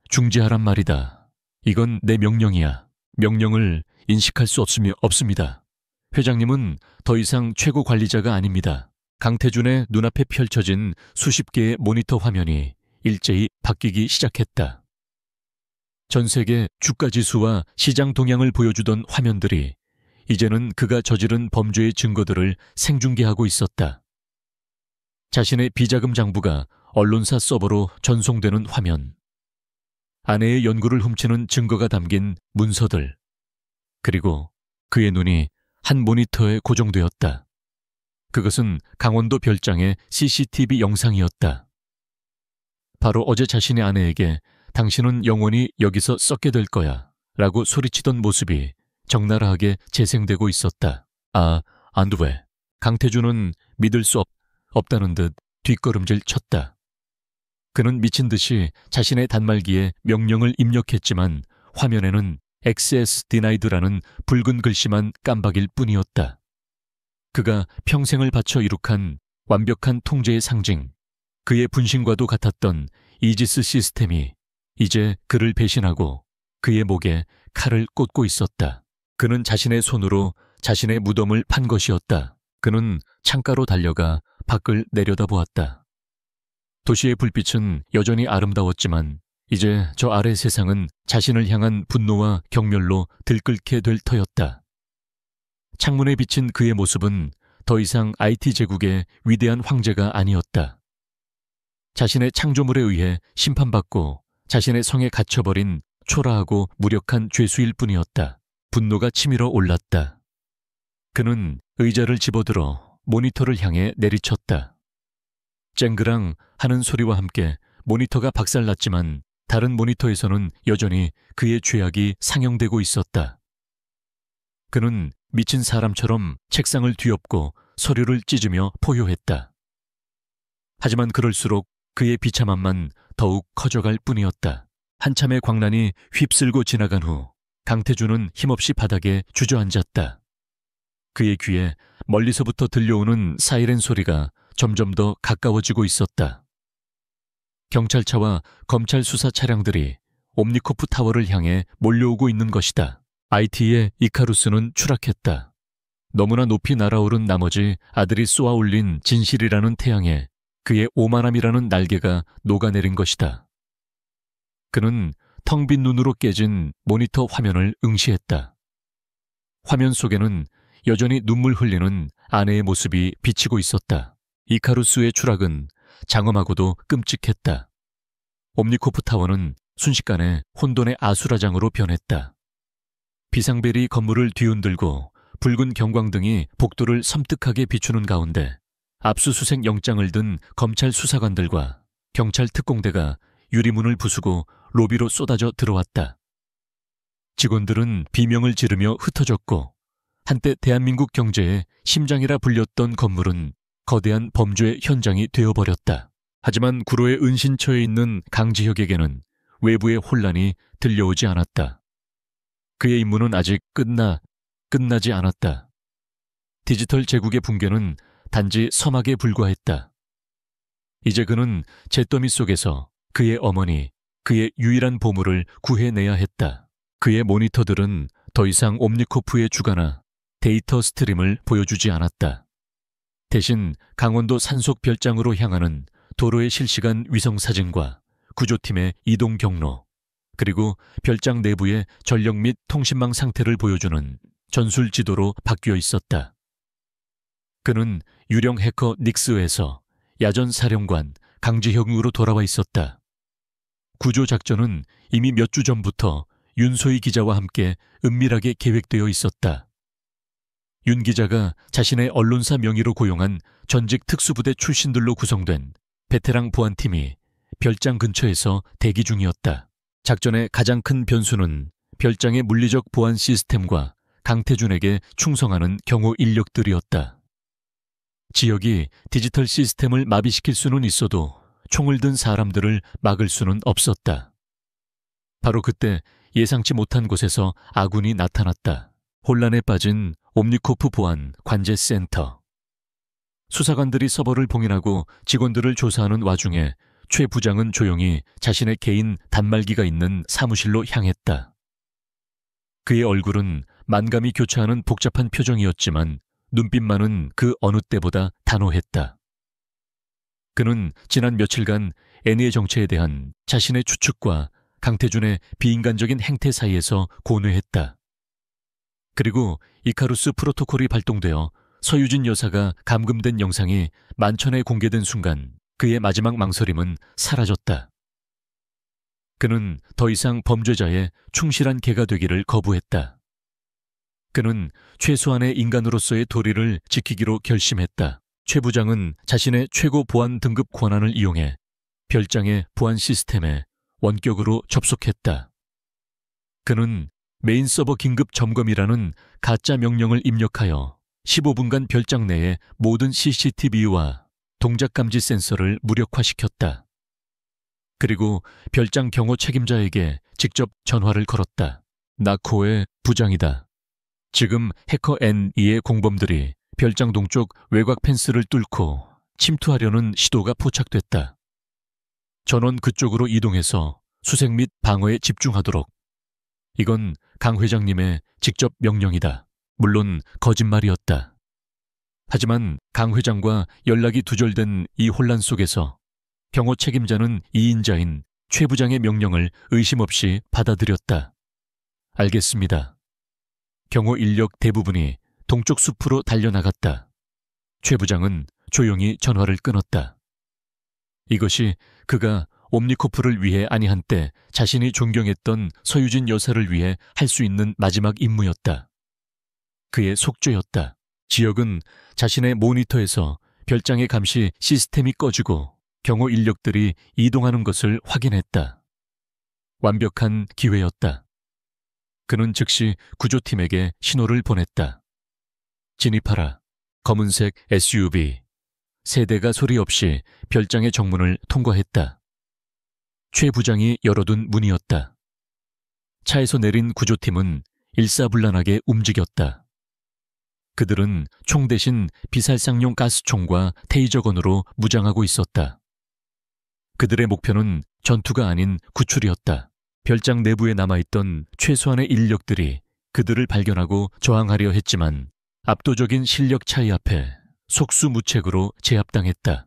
중지하란 말이다. 이건 내 명령이야. 명령을 인식할 수 없습니다. 회장님은 더 이상 최고 관리자가 아닙니다. 강태준의 눈앞에 펼쳐진 수십 개의 모니터 화면이 일제히 바뀌기 시작했다. 전 세계 주가지수와 시장 동향을 보여주던 화면들이 이제는 그가 저지른 범죄의 증거들을 생중계하고 있었다. 자신의 비자금 장부가 언론사 서버로 전송되는 화면, 아내의 연구를 훔치는 증거가 담긴 문서들, 그리고 그의 눈이 한 모니터에 고정되었다. 그것은 강원도 별장의 CCTV 영상이었다. 바로 어제 자신의 아내에게 당신은 영원히 여기서 썩게 될 거야 라고 소리치던 모습이 적나라하게 재생되고 있었다. 안 돼. 강태준은 믿을 수 없다는 듯 뒷걸음질 쳤다. 그는 미친 듯이 자신의 단말기에 명령을 입력했지만 화면에는 Access Denied라는 붉은 글씨만 깜박일 뿐이었다. 그가 평생을 바쳐 이룩한 완벽한 통제의 상징, 그의 분신과도 같았던 이지스 시스템이 이제 그를 배신하고 그의 목에 칼을 꽂고 있었다. 그는 자신의 손으로 자신의 무덤을 판 것이었다. 그는 창가로 달려가 밖을 내려다보았다. 도시의 불빛은 여전히 아름다웠지만 이제 저 아래 세상은 자신을 향한 분노와 경멸로 들끓게 될 터였다. 창문에 비친 그의 모습은 더 이상 IT 제국의 위대한 황제가 아니었다. 자신의 창조물에 의해 심판받고 자신의 성에 갇혀버린 초라하고 무력한 죄수일 뿐이었다. 분노가 치밀어 올랐다. 그는 의자를 집어들어 모니터를 향해 내리쳤다. 쨍그랑 하는 소리와 함께 모니터가 박살났지만 다른 모니터에서는 여전히 그의 죄악이 상영되고 있었다. 그는 미친 사람처럼 책상을 뒤엎고 서류를 찢으며 포효했다. 하지만 그럴수록 그의 비참함만 더욱 커져갈 뿐이었다. 한참의 광란이 휩쓸고 지나간 후 강태준은 힘없이 바닥에 주저앉았다. 그의 귀에 멀리서부터 들려오는 사이렌 소리가 점점 더 가까워지고 있었다. 경찰차와 검찰 수사 차량들이 옴니코프 타워를 향해 몰려오고 있는 것이다. IT의 이카루스는 추락했다. 너무나 높이 날아오른 나머지 아들이 쏘아올린 진실이라는 태양에 그의 오만함이라는 날개가 녹아내린 것이다. 그는 텅 빈 눈으로 깨진 모니터 화면을 응시했다. 화면 속에는 여전히 눈물 흘리는 아내의 모습이 비치고 있었다. 이카루스의 추락은 장엄하고도 끔찍했다. 옴니코프 타워는 순식간에 혼돈의 아수라장으로 변했다. 비상벨이 건물을 뒤흔들고 붉은 경광등이 복도를 섬뜩하게 비추는 가운데 압수수색 영장을 든 검찰 수사관들과 경찰 특공대가 유리문을 부수고 로비로 쏟아져 들어왔다. 직원들은 비명을 지르며 흩어졌고 한때 대한민국 경제의 심장이라 불렸던 건물은 거대한 범죄의 현장이 되어버렸다. 하지만 구로의 은신처에 있는 강지혁에게는 외부의 혼란이 들려오지 않았다. 그의 임무는 아직 끝나지 않았다. 디지털 제국의 붕괴는 단지 서막에 불과했다. 이제 그는 잿더미 속에서 그의 어머니, 그의 유일한 보물을 구해내야 했다. 그의 모니터들은 더 이상 옴니코프의 주가나 데이터 스트림을 보여주지 않았다. 대신 강원도 산속 별장으로 향하는 도로의 실시간 위성사진과 구조팀의 이동 경로, 그리고 별장 내부의 전력 및 통신망 상태를 보여주는 전술 지도로 바뀌어 있었다. 그는 유령 해커 닉스에서 야전 사령관 강지혁으로 돌아와 있었다. 구조작전은 이미 몇 주 전부터 윤소희 기자와 함께 은밀하게 계획되어 있었다. 윤 기자가 자신의 언론사 명의로 고용한 전직 특수부대 출신들로 구성된 베테랑 보안팀이 별장 근처에서 대기 중이었다. 작전의 가장 큰 변수는 별장의 물리적 보안 시스템과 강태준에게 충성하는 경호 인력들이었다. 지역이 디지털 시스템을 마비시킬 수는 있어도 총을 든 사람들을 막을 수는 없었다. 바로 그때 예상치 못한 곳에서 아군이 나타났다. 혼란에 빠진 옴니코프 보안 관제센터. 수사관들이 서버를 봉인하고 직원들을 조사하는 와중에 최 부장은 조용히 자신의 개인 단말기가 있는 사무실로 향했다. 그의 얼굴은 만감이 교차하는 복잡한 표정이었지만 눈빛만은 그 어느 때보다 단호했다. 그는 지난 며칠간 애니의 정체에 대한 자신의 추측과 강태준의 비인간적인 행태 사이에서 고뇌했다. 그리고 이카루스 프로토콜이 발동되어 서유진 여사가 감금된 영상이 만천에 공개된 순간 그의 마지막 망설임은 사라졌다. 그는 더 이상 범죄자의 충실한 개가 되기를 거부했다. 그는 최소한의 인간으로서의 도리를 지키기로 결심했다. 최 부장은 자신의 최고 보안 등급 권한을 이용해 별장의 보안 시스템에 원격으로 접속했다. 그는 메인 서버 긴급 점검이라는 가짜 명령을 입력하여 15분간 별장 내의 모든 CCTV와 동작 감지 센서를 무력화시켰다. 그리고 별장 경호 책임자에게 직접 전화를 걸었다. 나코의 부장이다. 지금 해커 N2의 공범들이 별장 동쪽 외곽 펜스를 뚫고 침투하려는 시도가 포착됐다. 전원 그쪽으로 이동해서 수색 및 방어에 집중하도록. 이건 강 회장님의 직접 명령이다. 물론 거짓말이었다. 하지만 강 회장과 연락이 두절된 이 혼란 속에서 경호 책임자는 2인자인 최 부장의 명령을 의심 없이 받아들였다. 알겠습니다. 경호 인력 대부분이 동쪽 숲으로 달려나갔다. 최 부장은 조용히 전화를 끊었다. 이것이 그가 옴니코프를 위해 아니 한때 자신이 존경했던 서유진 여사를 위해 할 수 있는 마지막 임무였다. 그의 속죄였다. 지역은 자신의 모니터에서 별장의 감시 시스템이 꺼지고 경호 인력들이 이동하는 것을 확인했다. 완벽한 기회였다. 그는 즉시 구조팀에게 신호를 보냈다. 진입하라. 검은색 SUV. 세 대가 소리 없이 별장의 정문을 통과했다. 최 부장이 열어둔 문이었다. 차에서 내린 구조팀은 일사불란하게 움직였다. 그들은 총 대신 비살상용 가스총과 테이저건으로 무장하고 있었다. 그들의 목표는 전투가 아닌 구출이었다. 별장 내부에 남아있던 최소한의 인력들이 그들을 발견하고 저항하려 했지만 압도적인 실력 차이 앞에 속수무책으로 제압당했다.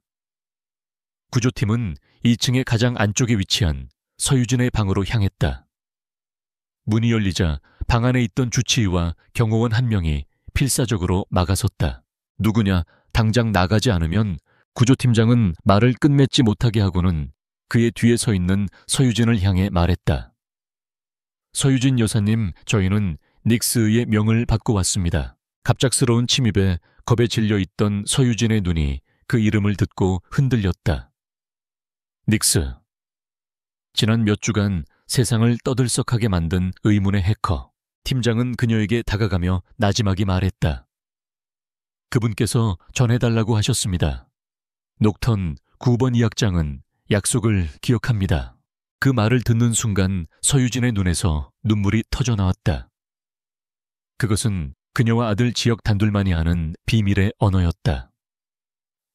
구조팀은 2층의 가장 안쪽에 위치한 서유진의 방으로 향했다. 문이 열리자 방 안에 있던 주치의와 경호원 한 명이 필사적으로 막아섰다. 누구냐, 당장 나가지 않으면 구조팀장은 말을 끝맺지 못하게 하고는 그의 뒤에 서 있는 서유진을 향해 말했다. 서유진 여사님, 저희는 닉스의 명을 받고 왔습니다. 갑작스러운 침입에 겁에 질려 있던 서유진의 눈이 그 이름을 듣고 흔들렸다. 닉스. 지난 몇 주간 세상을 떠들썩하게 만든 의문의 해커. 팀장은 그녀에게 다가가며 나지막이 말했다. 그분께서 전해달라고 하셨습니다. 녹턴 9번 2학장은 약속을 기억합니다. 그 말을 듣는 순간 서유진의 눈에서 눈물이 터져나왔다. 그것은 그녀와 아들 지역 단둘만이 아는 비밀의 언어였다.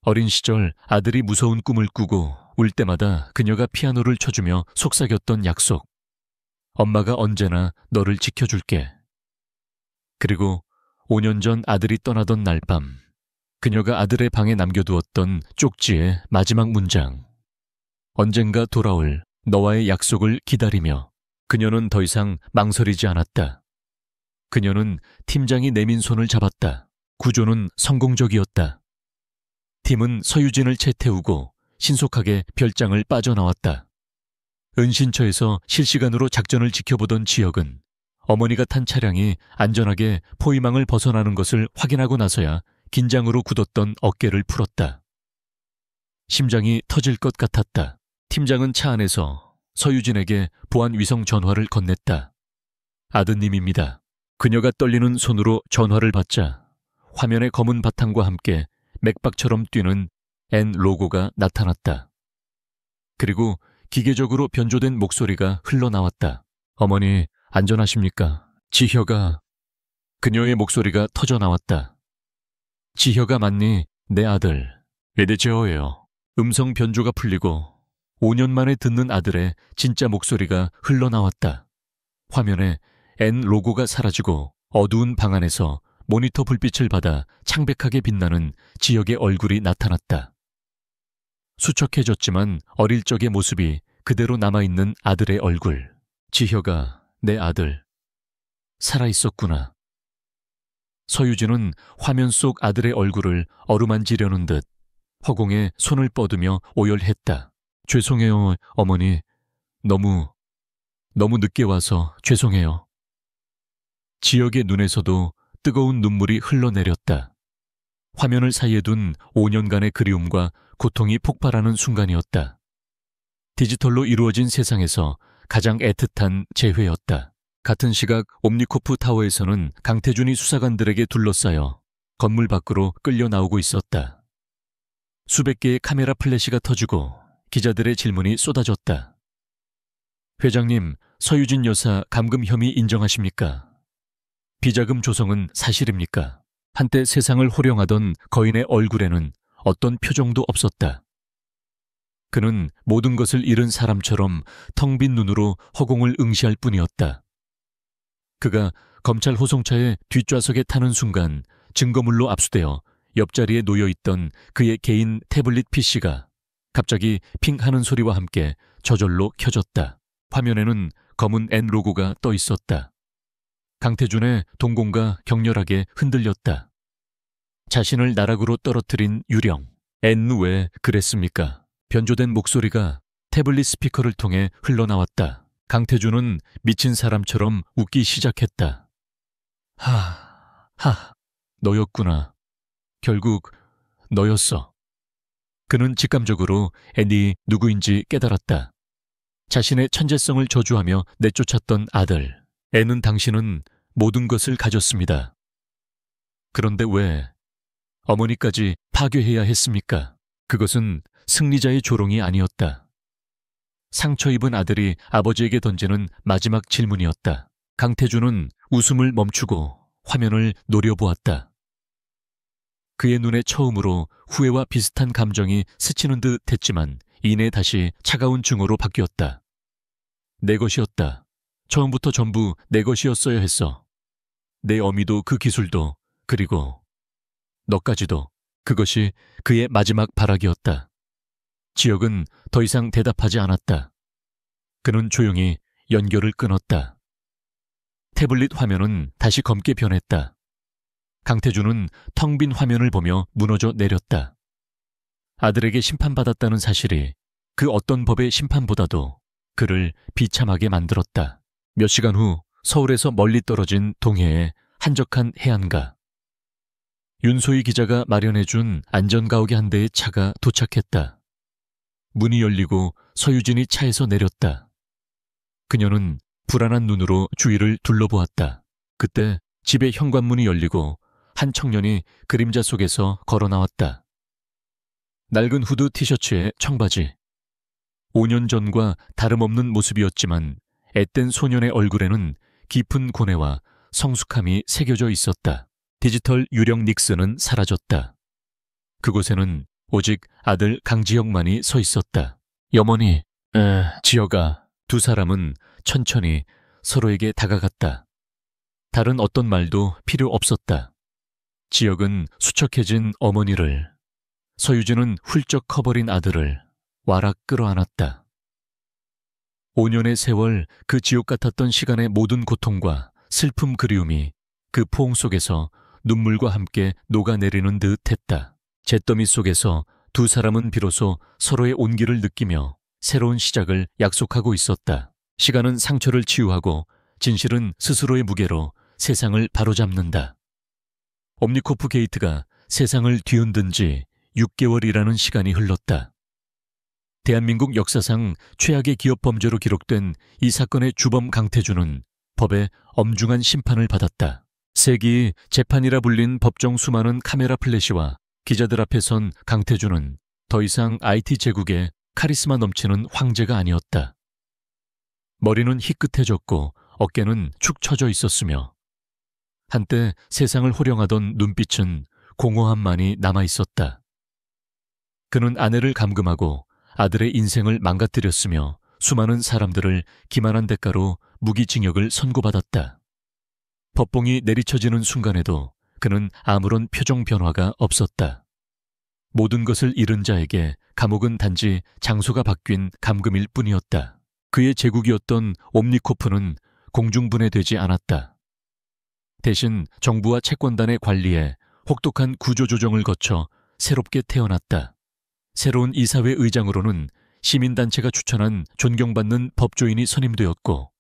어린 시절 아들이 무서운 꿈을 꾸고 울 때마다 그녀가 피아노를 쳐주며 속삭였던 약속. 엄마가 언제나 너를 지켜줄게. 그리고 5년 전 아들이 떠나던 날 밤, 그녀가 아들의 방에 남겨두었던 쪽지의 마지막 문장. 언젠가 돌아올 너와의 약속을 기다리며. 그녀는 더 이상 망설이지 않았다. 그녀는 팀장이 내민 손을 잡았다. 구조는 성공적이었다. 팀은 서유진을 채태우고 신속하게 별장을 빠져나왔다. 은신처에서 실시간으로 작전을 지켜보던 지역은 어머니가 탄 차량이 안전하게 포위망을 벗어나는 것을 확인하고 나서야 긴장으로 굳었던 어깨를 풀었다. 심장이 터질 것 같았다. 팀장은 차 안에서 서유진에게 보안 위성 전화를 건넸다. 아드님입니다. 그녀가 떨리는 손으로 전화를 받자 화면의 검은 바탕과 함께 맥박처럼 뛰는 N 로고가 나타났다. 그리고 기계적으로 변조된 목소리가 흘러나왔다. 어머니, 안전하십니까? 지혀가... 그녀의 목소리가 터져나왔다. 지혀가 맞니? 내 아들. 에데제어예요. 음성 변조가 풀리고 5년 만에 듣는 아들의 진짜 목소리가 흘러나왔다. 화면에 N 로고가 사라지고 어두운 방 안에서 모니터 불빛을 받아 창백하게 빛나는 지역의 얼굴이 나타났다. 수척해졌지만 어릴 적의 모습이 그대로 남아있는 아들의 얼굴. 지혀가 내 아들. 살아있었구나. 서유진은 화면 속 아들의 얼굴을 어루만지려는 듯 허공에 손을 뻗으며 오열했다. 죄송해요, 어머니. 너무 늦게 와서 죄송해요. 지역의 눈에서도 뜨거운 눈물이 흘러내렸다. 화면을 사이에 둔 5년간의 그리움과 고통이 폭발하는 순간이었다. 디지털로 이루어진 세상에서 가장 애틋한 재회였다. 같은 시각 옴니코프 타워에서는 강태준이 수사관들에게 둘러싸여 건물 밖으로 끌려 나오고 있었다. 수백 개의 카메라 플래시가 터지고 기자들의 질문이 쏟아졌다. 회장님, 서유진 여사 감금 혐의 인정하십니까? 비자금 조성은 사실입니까? 한때 세상을 호령하던 거인의 얼굴에는 어떤 표정도 없었다. 그는 모든 것을 잃은 사람처럼 텅 빈 눈으로 허공을 응시할 뿐이었다. 그가 검찰 호송차의 뒷좌석에 타는 순간 증거물로 압수되어 옆자리에 놓여있던 그의 개인 태블릿 PC가 갑자기 핑 하는 소리와 함께 저절로 켜졌다. 화면에는 검은 N 로고가 떠 있었다. 강태준의 동공가 격렬하게 흔들렸다. 자신을 나락으로 떨어뜨린 유령. N 왜 그랬습니까? 변조된 목소리가 태블릿 스피커를 통해 흘러나왔다. 강태준은 미친 사람처럼 웃기 시작했다. 너였구나. 결국 너였어. 그는 직감적으로 앤이 누구인지 깨달았다. 자신의 천재성을 저주하며 내쫓았던 아들. 애는 당신은 모든 것을 가졌습니다. 그런데 왜 어머니까지 파괴해야 했습니까? 그것은 승리자의 조롱이 아니었다. 상처 입은 아들이 아버지에게 던지는 마지막 질문이었다. 강태준은 웃음을 멈추고 화면을 노려보았다. 그의 눈에 처음으로 후회와 비슷한 감정이 스치는 듯 했지만 이내 다시 차가운 증오로 바뀌었다. 내 것이었다. 처음부터 전부 내 것이었어야 했어. 내 어미도 그 기술도, 그리고 너까지도. 그것이 그의 마지막 발악이었다. 지혁은 더 이상 대답하지 않았다. 그는 조용히 연결을 끊었다. 태블릿 화면은 다시 검게 변했다. 강태준은 텅 빈 화면을 보며 무너져 내렸다. 아들에게 심판받았다는 사실이 그 어떤 법의 심판보다도 그를 비참하게 만들었다. 몇 시간 후 서울에서 멀리 떨어진 동해의 한적한 해안가. 윤소희 기자가 마련해준 안전가옥의 한 대의 차가 도착했다. 문이 열리고 서유진이 차에서 내렸다. 그녀는 불안한 눈으로 주위를 둘러보았다. 그때 집의 현관문이 열리고 한 청년이 그림자 속에서 걸어 나왔다. 낡은 후드 티셔츠에 청바지. 5년 전과 다름없는 모습이었지만 앳된 소년의 얼굴에는 깊은 고뇌와 성숙함이 새겨져 있었다. 디지털 유령 닉슨은 사라졌다. 그곳에는 오직 아들 강지혁만이 서 있었다. 여머니, 지혁아. 두 사람은 천천히 서로에게 다가갔다. 다른 어떤 말도 필요 없었다. 지혁은 수척해진 어머니를, 서유진은 훌쩍 커버린 아들을 와락 끌어안았다. 5년의 세월, 그 지옥 같았던 시간의 모든 고통과 슬픔 그리움이 그 포옹 속에서 눈물과 함께 녹아내리는 듯 했다. 잿더미 속에서 두 사람은 비로소 서로의 온기를 느끼며 새로운 시작을 약속하고 있었다. 시간은 상처를 치유하고 진실은 스스로의 무게로 세상을 바로잡는다. 옴니코프 게이트가 세상을 뒤흔든 지 6개월이라는 시간이 흘렀다. 대한민국 역사상 최악의 기업 범죄로 기록된 이 사건의 주범 강태준은 법의 엄중한 심판을 받았다. 세기 재판이라 불린 법정 수많은 카메라 플래시와 기자들 앞에 선 강태준은 더 이상 IT 제국의 카리스마 넘치는 황제가 아니었다. 머리는 희끗해졌고 어깨는 축 처져 있었으며 한때 세상을 호령하던 눈빛은 공허함만이 남아있었다. 그는 아내를 감금하고 아들의 인생을 망가뜨렸으며 수많은 사람들을 기만한 대가로 무기징역을 선고받았다. 법봉이 내리쳐지는 순간에도 그는 아무런 표정 변화가 없었다. 모든 것을 잃은 자에게 감옥은 단지 장소가 바뀐 감금일 뿐이었다. 그의 제국이었던 옴니코프는 공중분해되지 않았다. 대신 정부와 채권단의 관리에 혹독한 구조조정을 거쳐 새롭게 태어났다. 새로운 이사회 의장으로는 시민단체가 추천한 존경받는 법조인이 선임되었고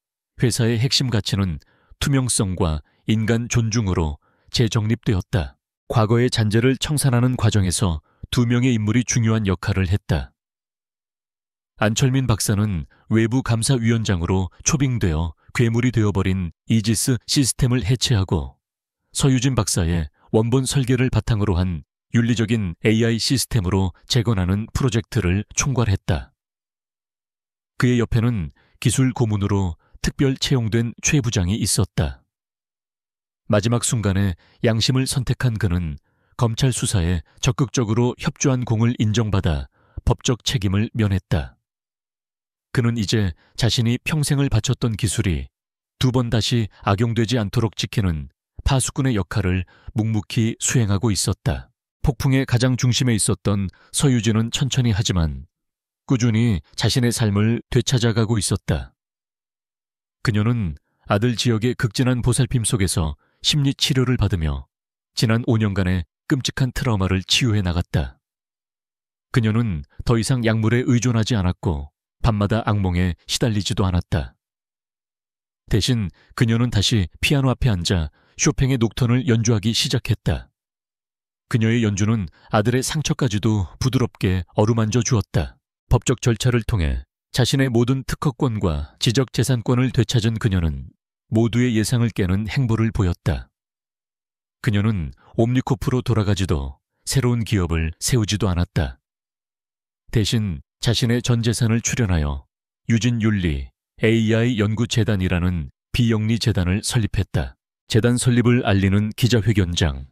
회사의 핵심 가치는 투명성과 인간 존중으로 재정립되었다. 과거의 잔재를 청산하는 과정에서 두 명의 인물이 중요한 역할을 했다. 안철민 박사는 외부 감사위원장으로 초빙되어 괴물이 되어버린 이지스 시스템을 해체하고 서유진 박사의 원본 설계를 바탕으로 한 윤리적인 AI 시스템으로 재건하는 프로젝트를 총괄했다. 그의 옆에는 기술 고문으로 특별 채용된 최 부장이 있었다. 마지막 순간에 양심을 선택한 그는 검찰 수사에 적극적으로 협조한 공을 인정받아 법적 책임을 면했다. 그는 이제 자신이 평생을 바쳤던 기술이 두 번 다시 악용되지 않도록 지키는 파수꾼의 역할을 묵묵히 수행하고 있었다. 폭풍의 가장 중심에 있었던 서유진은 천천히 하지만 꾸준히 자신의 삶을 되찾아가고 있었다. 그녀는 아들 지혁의 극진한 보살핌 속에서 심리 치료를 받으며 지난 5년간의 끔찍한 트라우마를 치유해 나갔다. 그녀는 더 이상 약물에 의존하지 않았고 밤마다 악몽에 시달리지도 않았다. 대신 그녀는 다시 피아노 앞에 앉아 쇼팽의 녹턴을 연주하기 시작했다. 그녀의 연주는 아들의 상처까지도 부드럽게 어루만져 주었다. 법적 절차를 통해 자신의 모든 특허권과 지적재산권을 되찾은 그녀는 모두의 예상을 깨는 행보를 보였다. 그녀는 옴니코프로 돌아가지도 새로운 기업을 세우지도 않았다. 대신 자신의 전 재산을 출연하여 유진윤리 AI 연구재단이라는 비영리 재단을 설립했다. 재단 설립을 알리는 기자회견장.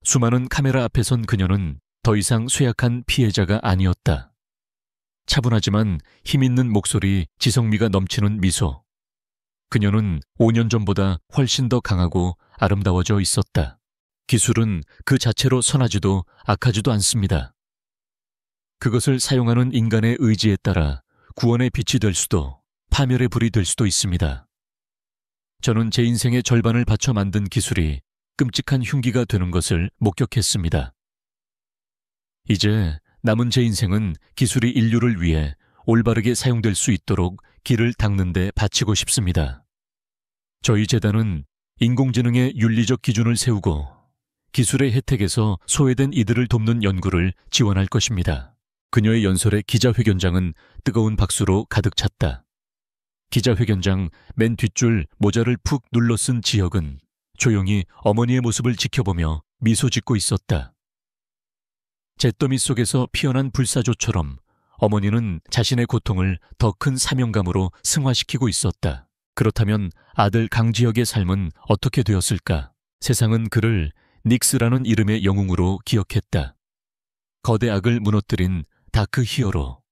수많은 카메라 앞에 선 그녀는 더 이상 쇠약한 피해자가 아니었다. 차분하지만 힘있는 목소리, 지성미가 넘치는 미소. 그녀는 5년 전보다 훨씬 더 강하고 아름다워져 있었다. 기술은 그 자체로 선하지도 악하지도 않습니다. 그것을 사용하는 인간의 의지에 따라 구원의 빛이 될 수도 파멸의 불이 될 수도 있습니다. 저는 제 인생의 절반을 바쳐 만든 기술이 끔찍한 흉기가 되는 것을 목격했습니다. 이제 남은 제 인생은 기술이 인류를 위해 올바르게 사용될 수 있도록 길을 닦는 데 바치고 싶습니다. 저희 재단은 인공지능의 윤리적 기준을 세우고 기술의 혜택에서 소외된 이들을 돕는 연구를 지원할 것입니다. 그녀의 연설의 기자회견장은 뜨거운 박수로 가득 찼다. 기자회견장 맨 뒷줄 모자를 푹 눌러 쓴 지혁은 조용히 어머니의 모습을 지켜보며 미소 짓고 있었다. 잿더미 속에서 피어난 불사조처럼 어머니는 자신의 고통을 더 큰 사명감으로 승화시키고 있었다. 그렇다면 아들 강지혁의 삶은 어떻게 되었을까? 세상은 그를 닉스라는 이름의 영웅으로 기억했다. 거대 악을 무너뜨린 다크 히어로.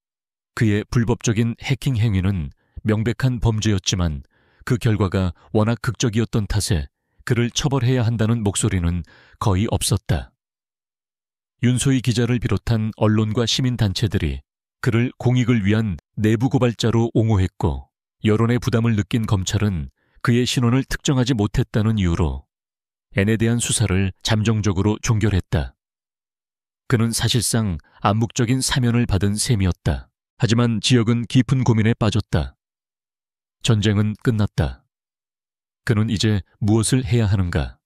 그의 불법적인 해킹 행위는 명백한 범죄였지만 그 결과가 워낙 극적이었던 탓에 그를 처벌해야 한다는 목소리는 거의 없었다. 윤소희 기자를 비롯한 언론과 시민단체들이 그를 공익을 위한 내부 고발자로 옹호했고 여론의 부담을 느낀 검찰은 그의 신원을 특정하지 못했다는 이유로 N에 대한 수사를 잠정적으로 종결했다. 그는 사실상 암묵적인 사면을 받은 셈이었다. 하지만 지혁은 깊은 고민에 빠졌다. 전쟁은 끝났다. 그는 이제 무엇을 해야 하는가?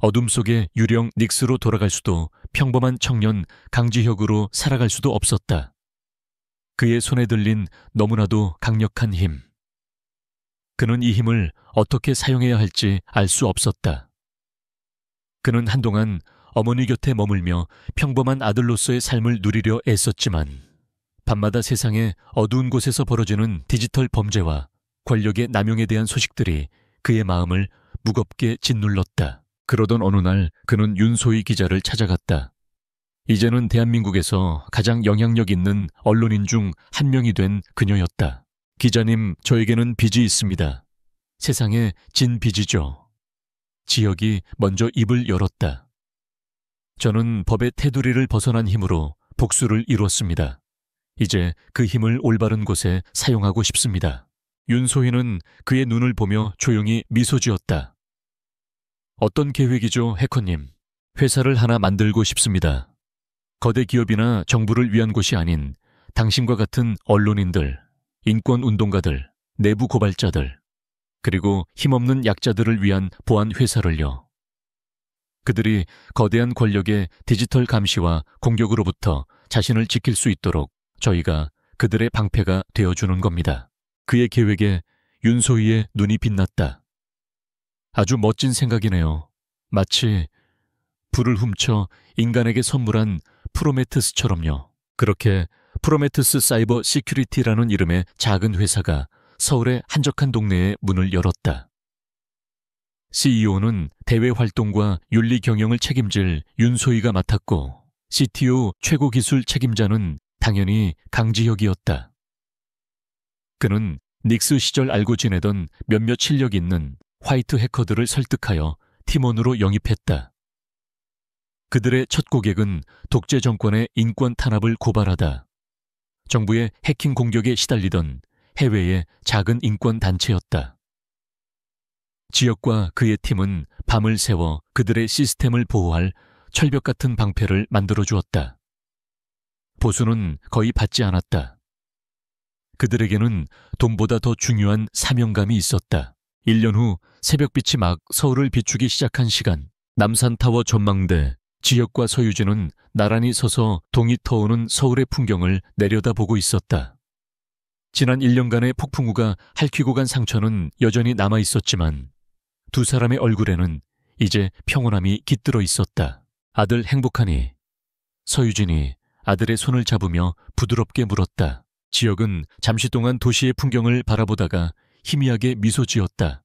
어둠 속의 유령 닉스로 돌아갈 수도 평범한 청년 강지혁으로 살아갈 수도 없었다. 그의 손에 들린 너무나도 강력한 힘. 그는 이 힘을 어떻게 사용해야 할지 알 수 없었다. 그는 한동안 어머니 곁에 머물며 평범한 아들로서의 삶을 누리려 애썼지만 밤마다 세상의 어두운 곳에서 벌어지는 디지털 범죄와 권력의 남용에 대한 소식들이 그의 마음을 무겁게 짓눌렀다. 그러던 어느 날 그는 윤소희 기자를 찾아갔다. 이제는 대한민국에서 가장 영향력 있는 언론인 중 한 명이 된 그녀였다. 기자님, 저에게는 빚이 있습니다. 세상에 진 빚이죠. 지혁이 먼저 입을 열었다. 저는 법의 테두리를 벗어난 힘으로 복수를 이루었습니다. 이제 그 힘을 올바른 곳에 사용하고 싶습니다. 윤소희는 그의 눈을 보며 조용히 미소 지었다. 어떤 계획이죠, 해커님? 회사를 하나 만들고 싶습니다. 거대 기업이나 정부를 위한 곳이 아닌 당신과 같은 언론인들, 인권운동가들, 내부 고발자들, 그리고 힘없는 약자들을 위한 보안 회사를요. 그들이 거대한 권력의 디지털 감시와 공격으로부터 자신을 지킬 수 있도록 저희가 그들의 방패가 되어주는 겁니다. 그의 계획에 윤소희의 눈이 빛났다. 아주 멋진 생각이네요. 마치 불을 훔쳐 인간에게 선물한 프로메테스처럼요. 그렇게 프로메테스 사이버 시큐리티라는 이름의 작은 회사가 서울의 한적한 동네에 문을 열었다. CEO는 대외 활동과 윤리 경영을 책임질 윤소희가 맡았고 CTO 최고 기술 책임자는 당연히 강지혁이었다. 그는 닉스 시절 알고 지내던 몇몇 실력 있는 화이트 해커들을 설득하여 팀원으로 영입했다. 그들의 첫 고객은 독재 정권의 인권 탄압을 고발하다 정부의 해킹 공격에 시달리던 해외의 작은 인권 단체였다. 지역과 그의 팀은 밤을 새워 그들의 시스템을 보호할 철벽 같은 방패를 만들어 주었다. 보수는 거의 받지 않았다. 그들에게는 돈보다 더 중요한 사명감이 있었다. 1년 후 새벽빛이 막 서울을 비추기 시작한 시간, 남산타워 전망대, 지혁과 서유진은 나란히 서서 동이 터오는 서울의 풍경을 내려다보고 있었다. 지난 1년간의 폭풍우가 핥히고 간 상처는 여전히 남아 있었지만 두 사람의 얼굴에는 이제 평온함이 깃들어 있었다. 아들 행복하니? 서유진이 아들의 손을 잡으며 부드럽게 물었다. 지혁은 잠시 동안 도시의 풍경을 바라보다가 희미하게 미소 지었다.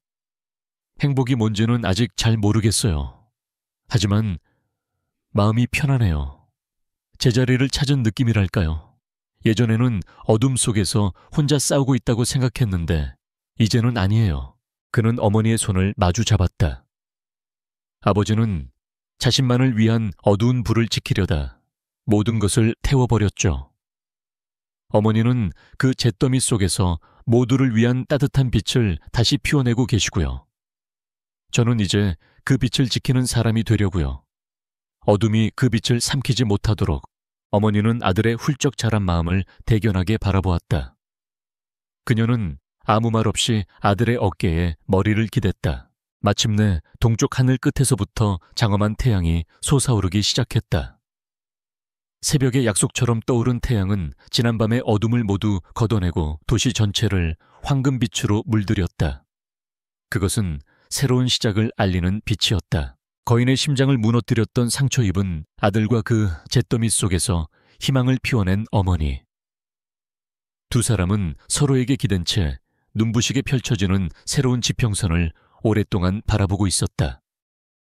행복이 뭔지는 아직 잘 모르겠어요. 하지만 마음이 편안해요. 제자리를 찾은 느낌이랄까요. 예전에는 어둠 속에서 혼자 싸우고 있다고 생각했는데 이제는 아니에요. 그는 어머니의 손을 마주 잡았다. 아버지는 자신만을 위한 어두운 불을 지키려다 모든 것을 태워버렸죠. 어머니는 그 잿더미 속에서 모두를 위한 따뜻한 빛을 다시 피워내고 계시고요. 저는 이제 그 빛을 지키는 사람이 되려고요. 어둠이 그 빛을 삼키지 못하도록 어머니는 아들의 훌쩍 자란 마음을 대견하게 바라보았다. 그녀는 아무 말 없이 아들의 어깨에 머리를 기댔다. 마침내 동쪽 하늘 끝에서부터 장엄한 태양이 솟아오르기 시작했다. 새벽의 약속처럼 떠오른 태양은 지난밤의 어둠을 모두 걷어내고 도시 전체를 황금빛으로 물들였다. 그것은 새로운 시작을 알리는 빛이었다. 거인의 심장을 무너뜨렸던 상처 입은 아들과 그 잿더미 속에서 희망을 피워낸 어머니. 두 사람은 서로에게 기댄 채 눈부시게 펼쳐지는 새로운 지평선을 오랫동안 바라보고 있었다.